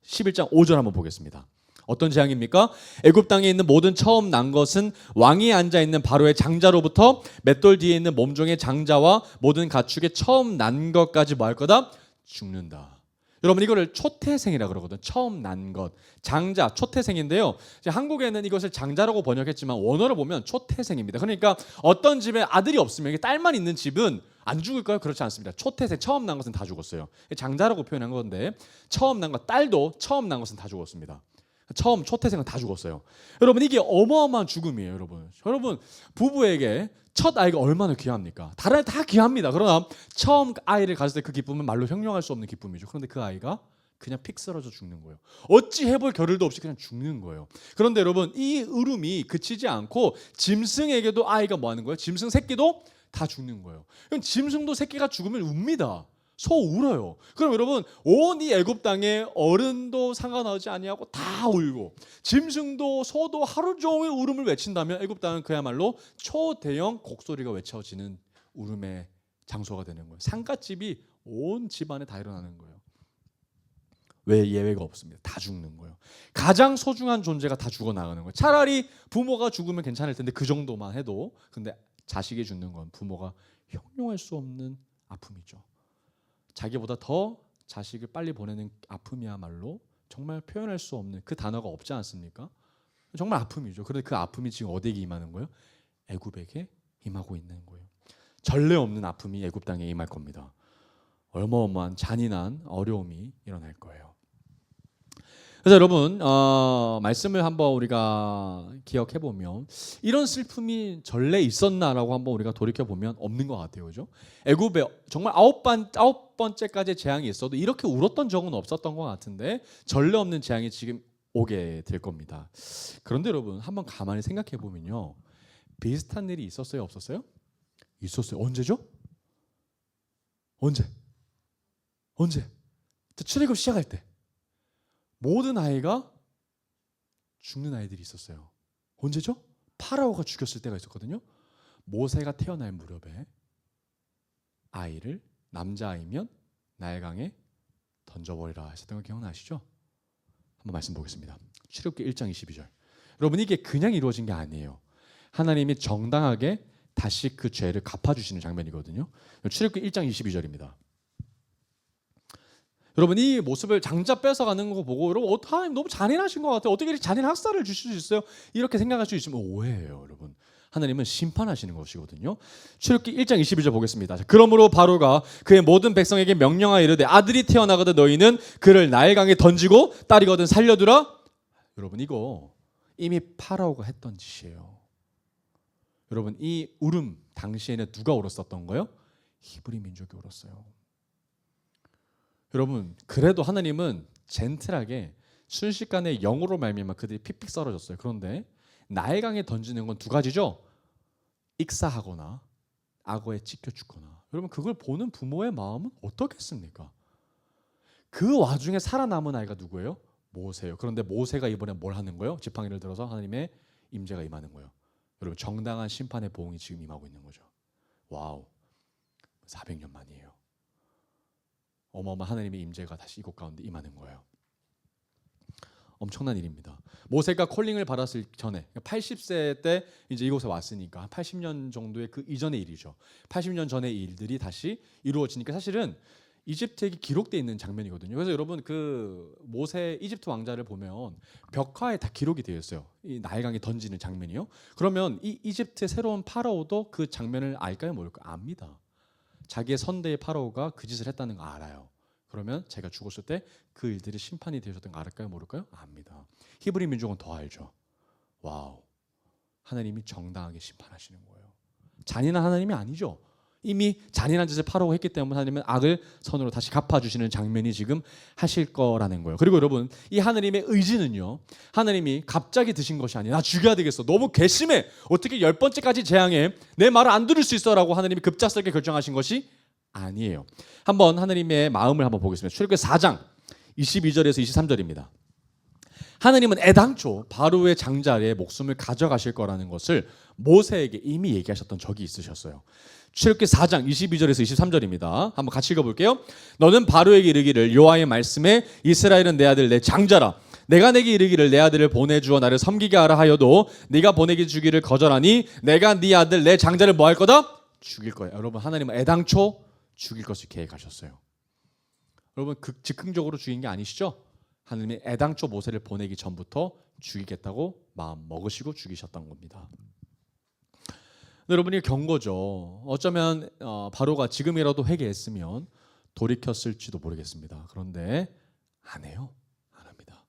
11장 5절 한번 보겠습니다. 어떤 재앙입니까? 애굽 땅에 있는 모든 처음 난 것은 왕이 앉아 있는 바로의 장자로부터 맷돌 뒤에 있는 몸종의 장자와 모든 가축의 처음 난 것까지 뭐 할 거다? 죽는다. 여러분 이거를 초태생이라 그러거든. 처음 난 것. 장자, 초태생인데요. 한국에는 이것을 장자라고 번역했지만 원어로 보면 초태생입니다. 그러니까 어떤 집에 아들이 없으면 이게 딸만 있는 집은 안 죽을까요? 그렇지 않습니다. 초태생, 처음 난 것은 다 죽었어요. 장자라고 표현한 건데 처음 난 것, 딸도 처음 난 것은 다 죽었습니다. 처음 초태생은 다 죽었어요. 여러분 이게 어마어마한 죽음이에요. 여러분 부부에게 첫 아이가 얼마나 귀합니까? 다른 아이 다 귀합니다. 그러나 처음 아이를 가졌을 때 그 기쁨은 말로 형용할 수 없는 기쁨이죠. 그런데 그 아이가 그냥 픽 쓰러져 죽는 거예요. 어찌 해볼 겨를도 없이 그냥 죽는 거예요. 그런데 여러분 이 울음이 그치지 않고 짐승에게도 아이가 뭐 하는 거예요? 짐승 새끼도 다 죽는 거예요. 그럼 짐승도 새끼가 죽으면 웁니다. 소 울어요. 그럼 여러분 온 이 애굽 땅에 어른도 상관하지 아니하고 다 울고 짐승도 소도 하루 종일 울음을 외친다면 애굽 땅은 그야말로 초대형 곡소리가 외쳐지는 울음의 장소가 되는 거예요. 상갓집이 온 집안에 다 일어나는 거예요. 왜 예외가 없습니다. 다 죽는 거예요. 가장 소중한 존재가 다 죽어나가는 거예요. 차라리 부모가 죽으면 괜찮을 텐데 그 정도만 해도 근데 자식이 죽는 건 부모가 형용할 수 없는 아픔이죠. 자기보다 더 자식을 빨리 보내는 아픔이야말로 정말 표현할 수 없는 그 단어가 없지 않습니까? 정말 아픔이죠. 그런데 그 아픔이 지금 어디에 임하는 거예요? 애굽에게 임하고 있는 거예요. 전례 없는 아픔이 애굽 땅에 임할 겁니다. 어마어마한 잔인한 어려움이 일어날 거예요. 그래서 여러분 말씀을 한번 우리가 기억해 보면 이런 슬픔이 전래 있었나라고 한번 우리가 돌이켜 보면 없는 것 같아요, 그죠? 애굽에 정말 아홉 번째까지 재앙이 있어도 이렇게 울었던 적은 없었던 것 같은데 전래 없는 재앙이 지금 오게 될 겁니다. 그런데 여러분 한번 가만히 생각해 보면요, 비슷한 일이 있었어요, 없었어요? 있었어요. 언제죠? 언제? 출애굽 시작할 때. 모든 아이가 죽는 아이들이 있었어요. 언제죠? 파라오가 죽였을 때가 있었거든요. 모세가 태어날 무렵에 아이를 남자아이면 나일강에 던져버리라 하셨던 거 기억나시죠? 한번 말씀 보겠습니다. 출애굽기 1장 22절. 여러분 이게 그냥 이루어진 게 아니에요. 하나님이 정당하게 다시 그 죄를 갚아주시는 장면이거든요. 출애굽기 1장 22절입니다. 여러분 이 모습을 장자 뺏어가는 거 보고 여러분 하나님 너무 잔인하신 것 같아요. 어떻게 이렇게 잔인한 학살을 주실 수 있어요? 이렇게 생각할 수 있으면 오해예요, 여러분. 하나님은 심판하시는 것이거든요. 출애굽기 1장 22절 보겠습니다. 그러므로 바로가 그의 모든 백성에게 명령하여 이르되 아들이 태어나거든 너희는 그를 나일강에 던지고 딸이거든 살려두라. 여러분 이거 이미 파라오가 했던 짓이에요. 여러분 이 울음 당시에는 누가 울었었던 거예요? 히브리 민족이 울었어요. 여러분 그래도 하나님은 젠틀하게 순식간에 영으로 말미암아 그들이 픽픽 썰어졌어요. 그런데 나일강에 던지는 건 두 가지죠. 익사하거나 악어에 찢겨 죽거나. 여러분 그걸 보는 부모의 마음은 어떻겠습니까? 그 와중에 살아남은 아이가 누구예요? 모세예요. 그런데 모세가 이번에 뭘 하는 거예요? 지팡이를 들어서 하나님의 임재가 임하는 거예요. 여러분 정당한 심판의 보응이 지금 임하고 있는 거죠. 와우, 400년 만이에요. 어마어마한 하나님의 임재가 다시 이곳 가운데 임하는 거예요. 엄청난 일입니다. 모세가 콜링을 받았을 전에 80세 때 이제 이곳에 왔으니까 한 80년 정도의 그 이전의 일이죠. 80년 전의 일들이 다시 이루어지니까 사실은 이집트에 기록되어 있는 장면이거든요. 그래서 여러분 그 모세 이집트 왕자를 보면 벽화에 다 기록이 되어 있어요. 이 나일강에 던지는 장면이요. 그러면 이 이집트의 새로운 파라오도 그 장면을 알까요, 모를까요? 압니다. 자기의 선대의 파라오가 그 짓을 했다는 거 알아요. 그러면 제가 죽었을 때 그 일들이 심판이 되셨던 거 알까요, 모를까요? 압니다. 히브리 민족은 더 알죠. 와우, 하나님이 정당하게 심판하시는 거예요. 잔인한 하나님이 아니죠. 이미 잔인한 짓을 파라오가 했기 때문에 하나님은 악을 선으로 다시 갚아주시는 장면이 지금 하실 거라는 거예요. 그리고 여러분, 이 하나님의 의지는요, 하나님이 갑자기 드신 것이 아니라 나 죽여야 되겠어, 너무 괘씸해, 어떻게 10번째까지 재앙해, 내 말을 안 들을 수 있어 라고 하나님이 급작스럽게 결정하신 것이 아니에요. 한번 하나님의 마음을 한번 보겠습니다. 출애굽기 4장 22절에서 23절입니다. 하나님은 애당초 바로의 장자의 목숨을 가져가실 거라는 것을 모세에게 이미 얘기하셨던 적이 있으셨어요. 출애굽기 4장 22절에서 23절입니다. 한번 같이 읽어볼게요. 너는 바로에게 이르기를 여호와의 말씀에 이스라엘은 내 아들 내 장자라. 내가 내게 이르기를 내 아들을 보내주어 나를 섬기게 하라 하여도 네가 보내기 주기를 거절하니 내가 네 아들 내 장자를 뭐 할 거다? 죽일 거야. 여러분, 하나님은 애당초 죽일 것을 계획하셨어요. 여러분, 즉흥적으로 죽인 게 아니시죠? 하나님이 애당초 모세를 보내기 전부터 죽이겠다고 마음 먹으시고 죽이셨던 겁니다. 여러분이 경고죠. 어쩌면 바로가 지금이라도 회개했으면 돌이켰을지도 모르겠습니다. 그런데 안 해요. 안 합니다.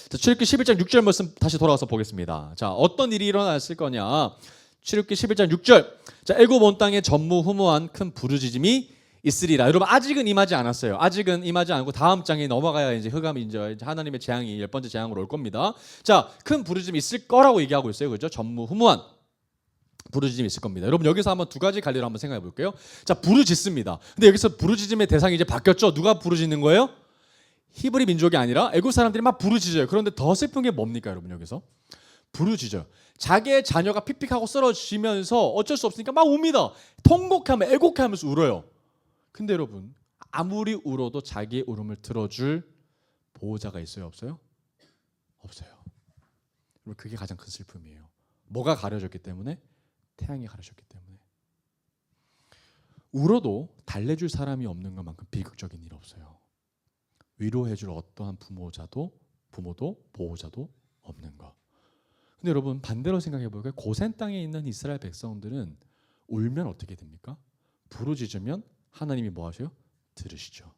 자, 출애굽기 11장 6절 말씀 다시 돌아와서 보겠습니다. 자, 어떤 일이 일어났을 거냐? 출애굽기 11장 6절. 자, 애굽 온 땅에 전무후무한 큰 부르짖음이 있으리라. 여러분, 아직은 임하지 않았어요. 아직은 임하지 않고 다음 장에 넘어가야 이제 흑암이 이제 하나님의 재앙이 10번째 재앙으로 올 겁니다. 자, 큰 부르짖음이 있을 거라고 얘기하고 있어요. 그죠? 전무후무한 부르짖음이 있을 겁니다. 여러분, 여기서 한번 두 가지 갈래로 한번 생각해 볼게요. 자, 부르짖습니다. 근데 여기서 부르짖음의 대상이 이제 바뀌었죠. 누가 부르짖는 거예요? 히브리 민족이 아니라 애굽 사람들이 막 부르짖어요. 그런데 더 슬픈 게 뭡니까, 여러분? 여기서 부르짖어요. 자기의 자녀가 픽픽하고 쓰러지면서 어쩔 수 없으니까 막 웁니다. 통곡하며 애곡하면서 울어요. 근데 여러분, 아무리 울어도 자기의 울음을 들어줄 보호자가 있어요, 없어요? 없어요. 여러분, 그게 가장 큰 슬픔이에요. 뭐가 가려졌기 때문에? 태양이 가려졌기 때문에. 울어도 달래줄 사람이 없는 것만큼 비극적인 일 없어요. 위로해줄 어떠한 부모도 보호자도 없는 것. 근데 여러분, 반대로 생각해 보니까 고센 땅에 있는 이스라엘 백성들은 울면 어떻게 됩니까? 부르짖으면 하나님이 뭐 하세요? 들으시죠.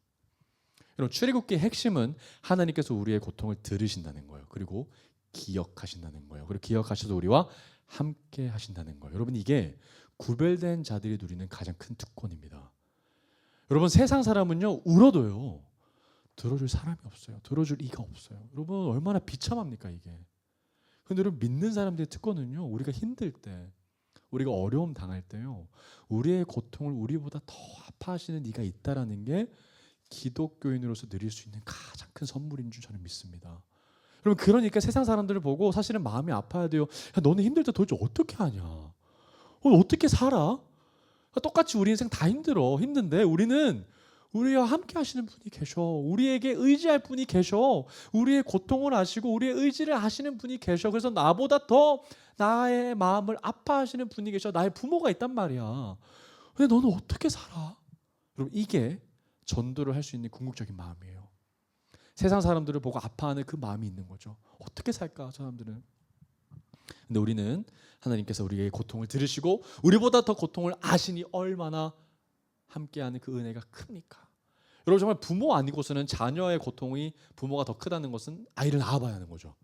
여러분, 출애굽기의 핵심은 하나님께서 우리의 고통을 들으신다는 거예요. 그리고 기억하신다는 거예요. 그리고 기억하셔서 우리와 함께 하신다는 거예요. 여러분, 이게 구별된 자들이 누리는 가장 큰 특권입니다. 여러분, 세상 사람은요, 울어도요 들어줄 사람이 없어요. 들어줄 이가 없어요. 여러분, 얼마나 비참합니까 이게. 근데 여러분, 믿는 사람들의 특권은요, 우리가 힘들 때, 우리가 어려움 당할 때요, 우리의 고통을 우리보다 더 아파하시는 이가 있다라는 게 기독교인으로서 누릴 수 있는 가장 큰 선물인 줄 저는 믿습니다. 여러분, 그러니까 세상 사람들을 보고 사실은 마음이 아파야 돼요. 야, 너는 힘들 때 도대체 어떻게 하냐? 어떻게 살아? 똑같이 우리 인생 다 힘든데 우리는 우리와 함께 하시는 분이 계셔. 우리에게 의지할 분이 계셔. 우리의 고통을 아시고 우리의 의지를 하시는 분이 계셔. 그래서 나보다 더 나의 마음을 아파하시는 분이 계셔. 나의 부모가 있단 말이야. 근데 너는 어떻게 살아? 여러분, 이게 전도를 할 수 있는 궁극적인 마음이에요. 세상 사람들을 보고 아파하는 그 마음이 있는 거죠. 어떻게 살까, 저 사람들은. 근데 우리는 하나님께서 우리의 고통을 들으시고 우리보다 더 고통을 아시니 얼마나 함께하는 그 은혜가 큽니까? 여러분, 정말 부모 아니고서는 자녀의 고통이 부모가 더 크다는 것은 아이를 낳아봐야 하는 거죠.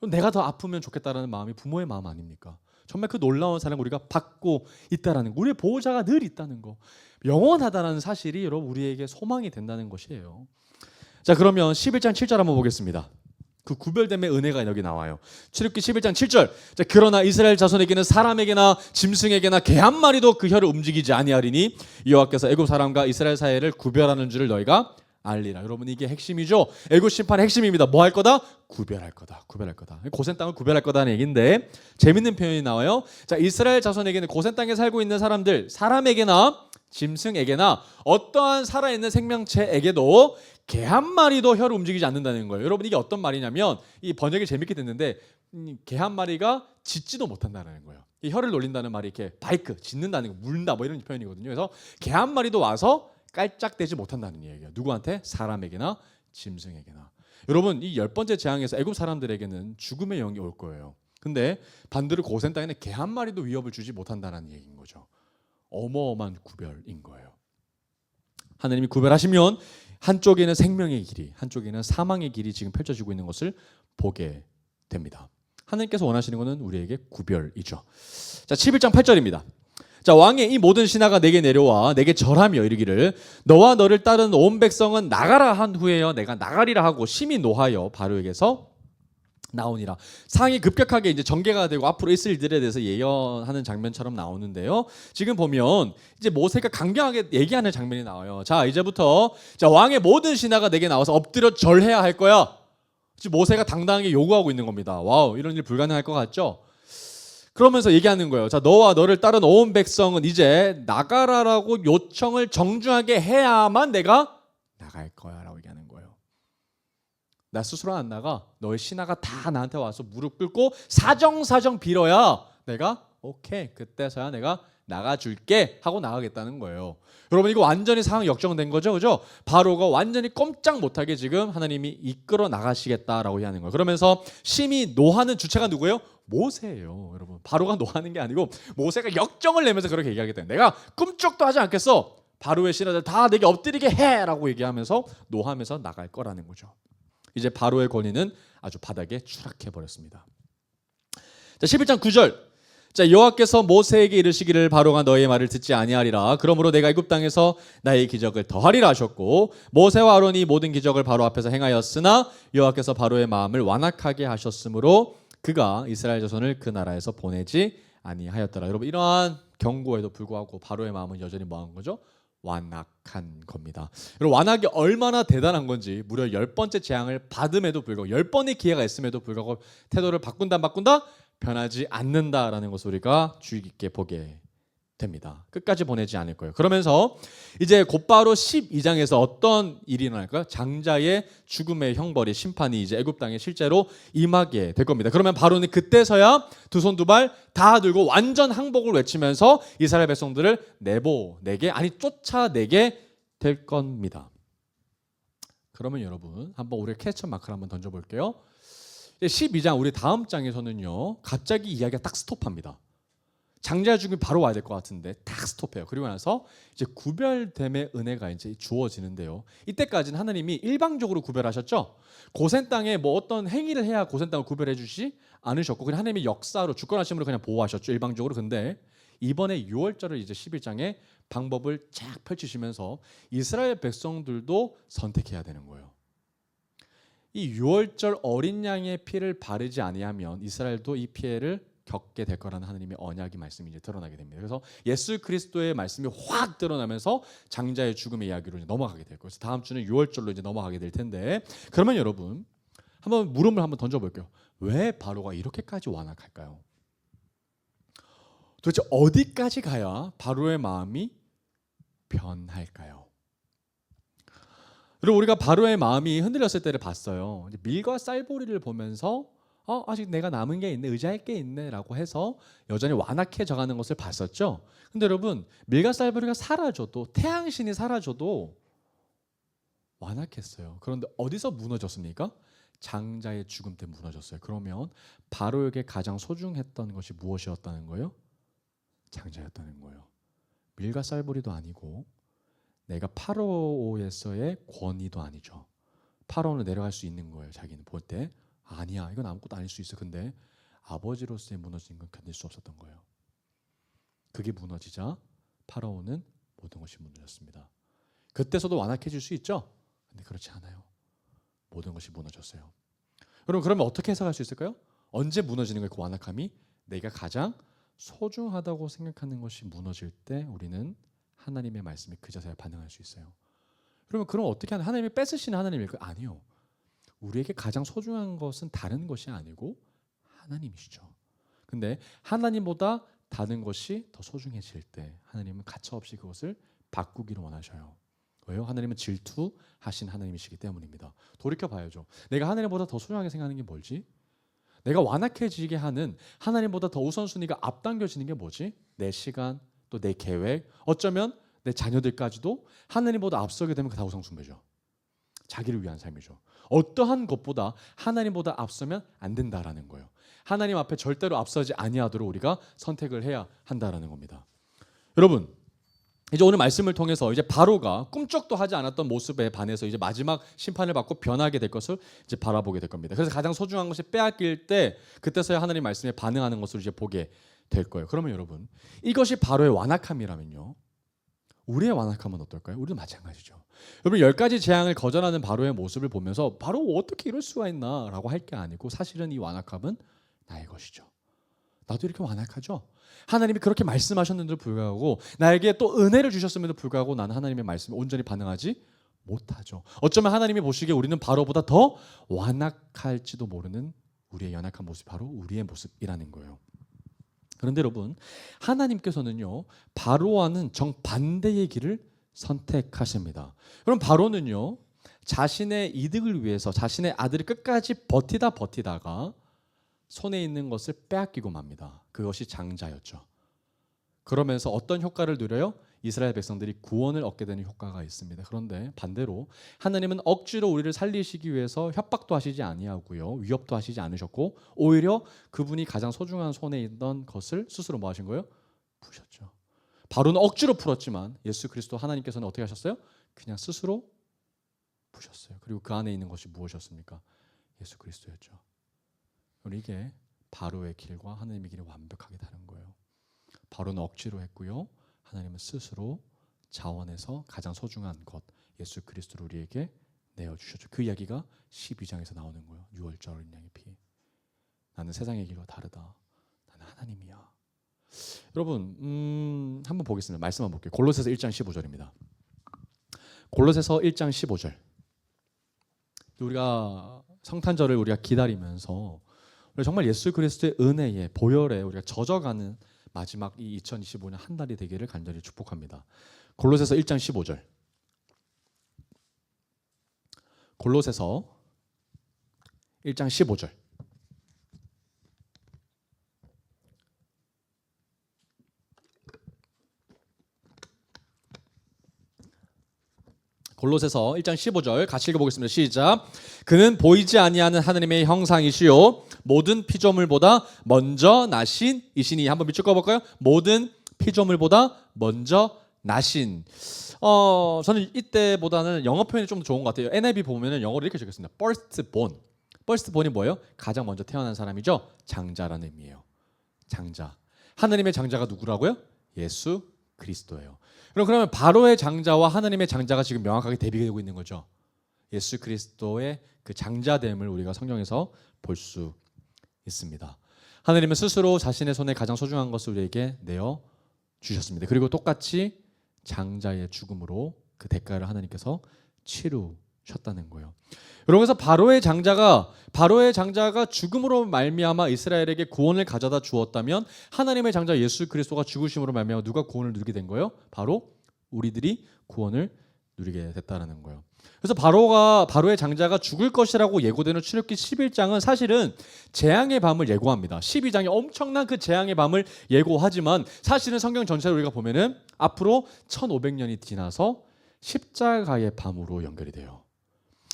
내가 더 아프면 좋겠다라는 마음이 부모의 마음 아닙니까? 정말 그 놀라운 사랑을 우리가 받고 있다라는 거, 우리의 보호자가 늘 있다는 거, 영원하다는 사실이 여러분 우리에게 소망이 된다는 것이에요. 자, 그러면 11장 7절 한번 보겠습니다. 그 구별됨의 은혜가 여기 나와요. 출애굽기 11장 7절. 자, 그러나 이스라엘 자손에게는 사람에게나 짐승에게나 개 한 마리도 그 혀를 움직이지 아니하리니 여호와께서 애굽 사람과 이스라엘 사이를 구별하는 줄을 너희가 알리라. 여러분, 이게 핵심이죠. 애굽 심판의 핵심입니다. 뭐 할 거다? 구별할 거다. 구별할 거다. 고센 땅을 구별할 거다는 얘기인데 재밌는 표현이 나와요. 자, 이스라엘 자손에게는 고센 땅에 살고 있는 사람들, 사람에게나 짐승에게나 어떠한 살아있는 생명체에게도 개 한 마리도 혀를 움직이지 않는다는 거예요. 여러분, 이게 어떤 말이냐면 이 번역이 재밌게 됐는데 개 한 마리가 짖지도 못한다는 거예요. 이 혀를 놀린다는 말이 이렇게 바이크, 짖는다는 거, 물다 뭐 이런 표현이거든요. 그래서 개 한 마리도 와서 깔짝대지 못한다는 얘기예요. 누구한테? 사람에게나 짐승에게나. 여러분, 이 10번째 재앙에서 애굽 사람들에게는 죽음의 영이 올 거예요. 근데 반대로 고센 땅에는 개 한 마리도 위협을 주지 못한다는 얘기인 거죠. 어마어마한 구별인 거예요. 하나님이 구별하시면 한쪽에는 생명의 길이, 한쪽에는 사망의 길이 지금 펼쳐지고 있는 것을 보게 됩니다. 하나님께서 원하시는 것은 우리에게 구별이죠. 자, 11장 8절입니다. 자, 왕의 이 모든 신하가 내게 내려와 내게 절하며 이르기를 너와 너를 따르는 온 백성은 나가라 한 후에요 내가 나가리라 하고 심히 노하여 바로에게서 나오니라. 상황이 급격하게 이제 전개가 되고 앞으로 있을 일들에 대해서 예언하는 장면처럼 나오는데요. 지금 보면 이제 모세가 강경하게 얘기하는 장면이 나와요. 자, 이제부터 자, 왕의 모든 신하가 내게 나와서 엎드려 절해야 할 거야. 지금 모세가 당당하게 요구하고 있는 겁니다. 와우, 이런 일 불가능할 것 같죠? 그러면서 얘기하는 거예요. 자, 너와 너를 따른 온 백성은 이제 나가라라고 요청을 정중하게 해야만 내가 나갈 거야라고 얘기하는 거예요. 나 스스로 안 나가. 너의 신하가 다 나한테 와서 무릎 꿇고 사정사정 빌어야 내가 오케이 그때서야 내가 나가줄게 하고 나가겠다는 거예요. 여러분 이거 완전히 상황 역정된 거죠, 그죠? 바로가 완전히 꼼짝 못하게 지금 하나님이 이끌어 나가시겠다라고 하는 거예요. 그러면서 심히 노하는 주체가 누구예요? 모세예요, 여러분. 바로가 노하는 게 아니고 모세가 역정을 내면서 그렇게 얘기하겠다. 내가 꿈쩍도 하지 않겠어. 바로의 신하들 다 내게 엎드리게 해라고 얘기하면서 노하면서 나갈 거라는 거죠. 이제 바로의 권위는 아주 바닥에 추락해 버렸습니다. 자, 11장 9절. 자, 여호와께서 모세에게 이르시기를 바로가 너의 말을 듣지 아니하리라. 그러므로 내가 애굽 땅에서 나의 기적을 더하리라 하셨고 모세와 아론이 모든 기적을 바로 앞에서 행하였으나 여호와께서 바로의 마음을 완악하게 하셨으므로 그가 이스라엘 자손을 그 나라에서 보내지 아니하였더라. 여러분 이러한 경고에도 불구하고 바로의 마음은 여전히 뭐한 거죠? 완악한 겁니다. 여러분 완악이 얼마나 대단한 건지 무려 10번째 재앙을 받음에도 불구하고 10번의 기회가 있음에도 불구하고 태도를 바꾼다 변하지 않는다라는 것을 우리가 주의 깊게 보게 됩니다. 끝까지 보내지 않을 거예요. 그러면서 이제 곧바로 12장에서 어떤 일이 일어날까요? 장자의 죽음의 형벌이 심판이 이제 애굽 땅에 실제로 임하게 될 겁니다. 그러면 바로는 그때서야 두 손 두 발 다 들고 완전 항복을 외치면서 이스라엘 백성들을 내보내게 아니 쫓아내게 될 겁니다. 그러면 여러분 한번 우리 캐쳐 마크를 한번 던져볼게요. 12장 우리 다음 장에서는요 갑자기 이야기가 딱 스톱합니다. 장자의 죽음이 바로 와야 될 것 같은데 딱 스톱해요. 그리고 나서 이제 구별됨의 은혜가 이제 주어지는데요. 이때까지는 하나님이 일방적으로 구별하셨죠. 고센 땅에 뭐 어떤 행위를 해야 고센 땅을 구별해 주시 않으셨고 그냥 하나님의 역사로 주권하심으로 그냥 보호하셨죠. 일방적으로. 근데 이번에 6월절을 이제 11장에 방법을 쫙 펼치시면서 이스라엘 백성들도 선택해야 되는 거예요. 이 6월절 어린 양의 피를 바르지 아니하면 이스라엘도 이 피해를 겪게 될 거라는 하나님의 언약이 말씀이 이제 드러나게 됩니다. 그래서 예수 그리스도의 말씀이 확 드러나면서 장자의 죽음의 이야기로 이제 넘어가게 될 거예요. 그래서 다음 주는 6월절로 이제 넘어가게 될 텐데 그러면 여러분 한번 물음을 한번 던져볼게요. 왜 바로가 이렇게까지 완악할까요? 도대체 어디까지 가야 바로의 마음이 변할까요? 그리고 우리가 바로의 마음이 흔들렸을 때를 봤어요. 밀과 쌀보리를 보면서 아직 내가 남은 게 있네, 의지할 게 있네 라고 해서 여전히 완악해져 가는 것을 봤었죠. 근데 여러분 밀과 쌀보리가 사라져도 태양신이 사라져도 완악했어요. 그런데 어디서 무너졌습니까? 장자의 죽음 때 무너졌어요. 그러면 바로에게 가장 소중했던 것이 무엇이었다는 거예요? 장자였다는 거예요. 밀과 쌀보리도 아니고 내가 파로에서의 권위도 아니죠. 파로는 내려갈 수 있는 거예요. 자기는 볼 때 아니야 이건 아무것도 아닐 수 있어. 근데 아버지로서의 무너진 건 견딜 수 없었던 거예요. 그게 무너지자 파라오는 모든 것이 무너졌습니다. 그때서도 완악해질 수 있죠. 근데 그렇지 않아요. 모든 것이 무너졌어요. 여러분 그러면 어떻게 해석할 수 있을까요? 언제 무너지는 거예요? 그 완악함이 내가 가장 소중하다고 생각하는 것이 무너질 때 우리는 하나님의 말씀에 그저서야 반응할 수 있어요. 그러면 그럼 어떻게 하나? 하나님이 뺏으시는 하나님일까요? 아니요. 우리에게 가장 소중한 것은 다른 것이 아니고 하나님이시죠. 근데 하나님보다 다른 것이 더 소중해질 때 하나님은 가차없이 그것을 바꾸기를 원하셔요. 왜요? 하나님은 질투하신 하나님이시기 때문입니다. 돌이켜봐야죠. 내가 하나님보다 더 소중하게 생각하는 게 뭘지? 내가 완악해지게 하는 하나님보다 더 우선순위가 앞당겨지는 게 뭐지? 내 시간, 또 내 계획, 어쩌면 내 자녀들까지도 하나님보다 앞서게 되면 다 우상숭배죠. 자기를 위한 삶이죠. 어떠한 것보다 하나님보다 앞서면 안 된다라는 거예요. 하나님 앞에 절대로 앞서지 아니하도록 우리가 선택을 해야 한다라는 겁니다. 여러분 이제 오늘 말씀을 통해서 이제 바로가 꿈쩍도 하지 않았던 모습에 반해서 이제 마지막 심판을 받고 변하게 될 것을 이제 바라보게 될 겁니다. 그래서 가장 소중한 것이 빼앗길 때 그때서야 하나님 말씀에 반응하는 것을 이제 보게 될 거예요. 그러면 여러분 이것이 바로의 완악함이라면요. 우리의 완악함은 어떨까요? 우리도 마찬가지죠. 여러분 10가지 재앙을 거절하는 바로의 모습을 보면서 바로 어떻게 이럴 수가 있나라고 할 게 아니고 사실은 이 완악함은 나의 것이죠. 나도 이렇게 완악하죠. 하나님이 그렇게 말씀하셨는데도 불구하고 나에게 또 은혜를 주셨음에도 불구하고 나는 하나님의 말씀에 온전히 반응하지 못하죠. 어쩌면 하나님이 보시기에 우리는 바로보다 더 완악할지도 모르는 우리의 연약한 모습이 바로 우리의 모습이라는 거예요. 그런데 여러분 하나님께서는요 바로와는 정반대의 길을 선택하십니다. 그럼 바로는요 자신의 이득을 위해서 자신의 아들이 끝까지 버티다가 손에 있는 것을 빼앗기고 맙니다. 그것이 장자였죠. 그러면서 어떤 효과를 누려요? 이스라엘 백성들이 구원을 얻게 되는 효과가 있습니다. 그런데 반대로 하나님은 억지로 우리를 살리시기 위해서 협박도 하시지 아니하고요. 위협도 하시지 않으셨고 오히려 그분이 가장 소중한 손에 있던 것을 스스로 뭐 하신 거예요? 푸셨죠. 바로는 억지로 풀었지만 예수 그리스도 하나님께서는 어떻게 하셨어요? 그냥 스스로 푸셨어요. 그리고 그 안에 있는 것이 무엇이었습니까? 예수 그리스도였죠. 이게 바로의 길과 하나님의 길이 완벽하게 다른 거예요. 바로는 억지로 했고요. 하나님은 스스로 자원해서 가장 소중한 것 예수 그리스도를 우리에게 내어주셨죠. 그 이야기가 12장에서 나오는 거예요. 6월절 어린 양의 피. 나는 세상의 길과 다르다. 나는 하나님이야. 여러분 한번 보겠습니다. 말씀 한번 볼게요. 골로새서 1장 15절입니다. 골로새서 1장 15절. 우리가 성탄절을 우리가 기다리면서 정말 예수 그리스도의 은혜에 보혈에 우리가 젖어가는 마지막 이 2025년 한 달이 되기를 간절히 축복합니다. 골로새서 1장 15절. 골로새서 1장 15절. 골로새서 1장 15절 같이 읽어보겠습니다. 시작. 그는 보이지 아니하는 하나님의 형상이시요 모든 피조물보다 먼저 나신 이시니. 한번 밑줄 꺼볼까요? 모든 피조물보다 먼저 나신. 저는 이때보다는 영어 표현이 좀 더 좋은 것 같아요. NIV 보면은 영어로 이렇게 적혔습니다. firstborn. firstborn이 뭐예요? 가장 먼저 태어난 사람이죠. 장자라는 의미예요. 장자. 하나님의 장자가 누구라고요? 예수 그리스도예요. 그러면 바로의 장자와 하나님의 장자가 지금 명확하게 대비되고 있는 거죠. 예수 그리스도의 그 장자됨을 우리가 성경에서 볼 수 있습니다. 하나님은 스스로 자신의 손에 가장 소중한 것을 우리에게 내어 주셨습니다. 그리고 똑같이 장자의 죽음으로 그 대가를 하나님께서 치르셨다는 거예요. 그러면서 바로의 장자가 죽음으로 말미암아 이스라엘에게 구원을 가져다 주었다면 하나님의 장자 예수 그리스도가 죽으심으로 말미암아 누가 구원을 누리게 된 거예요? 바로 우리들이 구원을 누리게 됐다라는 거예요. 그래서 바로의 장자가 죽을 것이라고 예고되는 출애굽기 11장은 사실은 재앙의 밤을 예고합니다. 12장이 엄청난 그 재앙의 밤을 예고하지만 사실은 성경 전체를 우리가 보면은 앞으로 1500년이 지나서 십자가의 밤으로 연결이 돼요.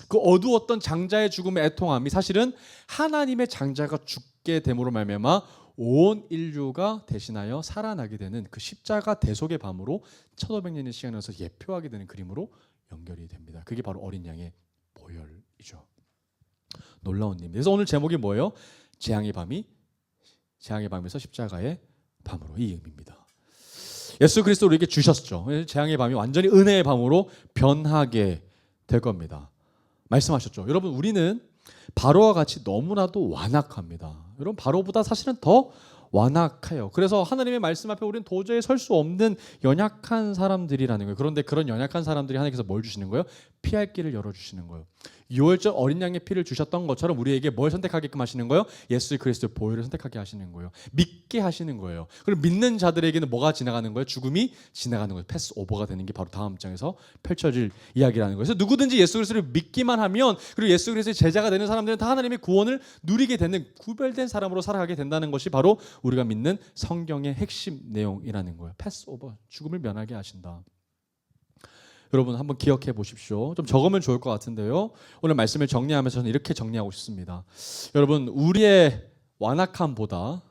그 어두웠던 장자의 죽음의 애통함이 사실은 하나님의 장자가 죽게 됨으로 말미암아 온 인류가 대신하여 살아나게 되는 그 십자가 대속의 밤으로 1500년의 시간에서 예표하게 되는 그림으로 연결이 됩니다. 그게 바로 어린 양의 보혈이죠. 놀라운 일입니다. 그래서 오늘 제목이 뭐예요? 재앙의 밤에서 십자가의 밤으로, 이 의미입니다. 예수 그리스도 우리에게 주셨죠. 재앙의 밤이 완전히 은혜의 밤으로 변하게 될 겁니다. 말씀하셨죠. 여러분 우리는 바로와 같이 너무나도 완악합니다. 여러분 바로보다 사실은 더 완악해요. 그래서 하나님의 말씀 앞에 우리는 도저히 설 수 없는 연약한 사람들이라는 거예요. 그런데 그런 연약한 사람들이 하나님께서 뭘 주시는 거예요? 피할 길을 열어주시는 거예요. 6월절 어린 양의 피를 주셨던 것처럼 우리에게 뭘 선택하게끔 하시는 거예요? 예수 그리스도의 보혈을 선택하게 하시는 거예요. 믿게 하시는 거예요. 그리고 믿는 자들에게는 뭐가 지나가는 거예요? 죽음이 지나가는 거예요. 패스 오버가 되는 게 바로 다음 장에서 펼쳐질 이야기라는 거예요. 그래서 누구든지 예수 그리스도를 믿기만 하면 그리고 예수 그리스도의 제자가 되는 사람들은 다 하나님의 구원을 누리게 되는 구별된 사람으로 살아가게 된다는 것이 바로 우리가 믿는 성경의 핵심 내용이라는 거예요. 패스 오버, 죽음을 면하게 하신다. 여러분 한번 기억해 보십시오. 좀 적으면 좋을 것 같은데요. 오늘 말씀을 정리하면서 저는 이렇게 정리하고 싶습니다. 여러분 우리의 완악함보다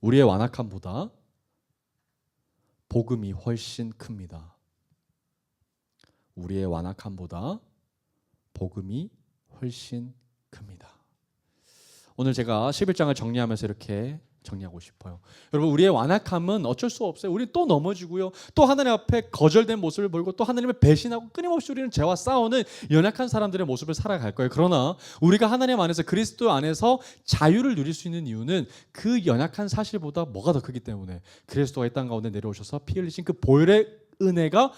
우리의 완악함보다 복음이 훨씬 큽니다. 우리의 완악함보다 복음이 훨씬 큽니다. 오늘 제가 11장을 정리하면서 이렇게 정리하고 싶어요. 여러분, 우리의 완악함은 어쩔 수 없어요. 우리 또 넘어지고요. 또 하나님 앞에 거절된 모습을 보이고 또 하나님을 배신하고 끊임없이 우리는 죄와 싸우는 연약한 사람들의 모습을 살아갈 거예요. 그러나 우리가 하나님 안에서 그리스도 안에서 자유를 누릴 수 있는 이유는 그 연약한 사실보다 뭐가 더 크기 때문에 그리스도가 이 땅 가운데 내려오셔서 피 흘리신 그 보혈의 은혜가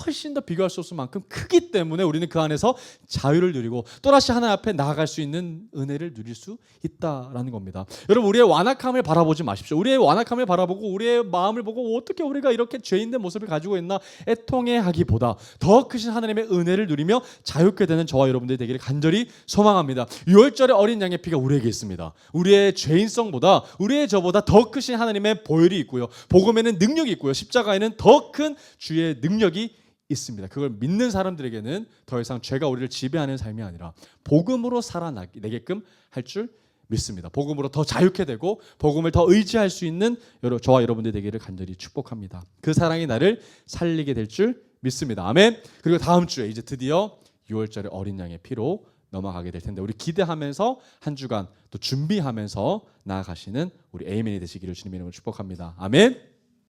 훨씬 더 비교할 수 없을 만큼 크기 때문에 우리는 그 안에서 자유를 누리고 또다시 하나님 앞에 나아갈 수 있는 은혜를 누릴 수 있다라는 겁니다. 여러분, 우리의 완악함을 바라보지 마십시오. 우리의 완악함을 바라보고 우리의 마음을 보고 어떻게 우리가 이렇게 죄인된 모습을 가지고 있나 애통해하기보다 더 크신 하나님의 은혜를 누리며 자유케 되는 저와 여러분들이 되기를 간절히 소망합니다. 6월절의 어린 양의 피가 우리에게 있습니다. 우리의 죄인성보다 우리의 저보다 더 크신 하나님의 보혈이 있고요. 복음에는 능력이 있고요. 십자가에는 더 큰 주의 능력이 있습니다. 그걸 믿는 사람들에게는 더 이상 죄가 우리를 지배하는 삶이 아니라 복음으로 살아내게끔 할 줄 믿습니다. 복음으로 더 자유케 되고 복음을 더 의지할 수 있는 저와 여러분들 되기를 간절히 축복합니다. 그 사랑이 나를 살리게 될 줄 믿습니다. 아멘. 그리고 다음 주에 이제 드디어 6월절의 어린 양의 피로 넘어가게 될 텐데 우리 기대하면서 한 주간 또 준비하면서 나아가시는 우리 에이맨이 되시기를 주님의 이름으로 축복합니다. 아멘.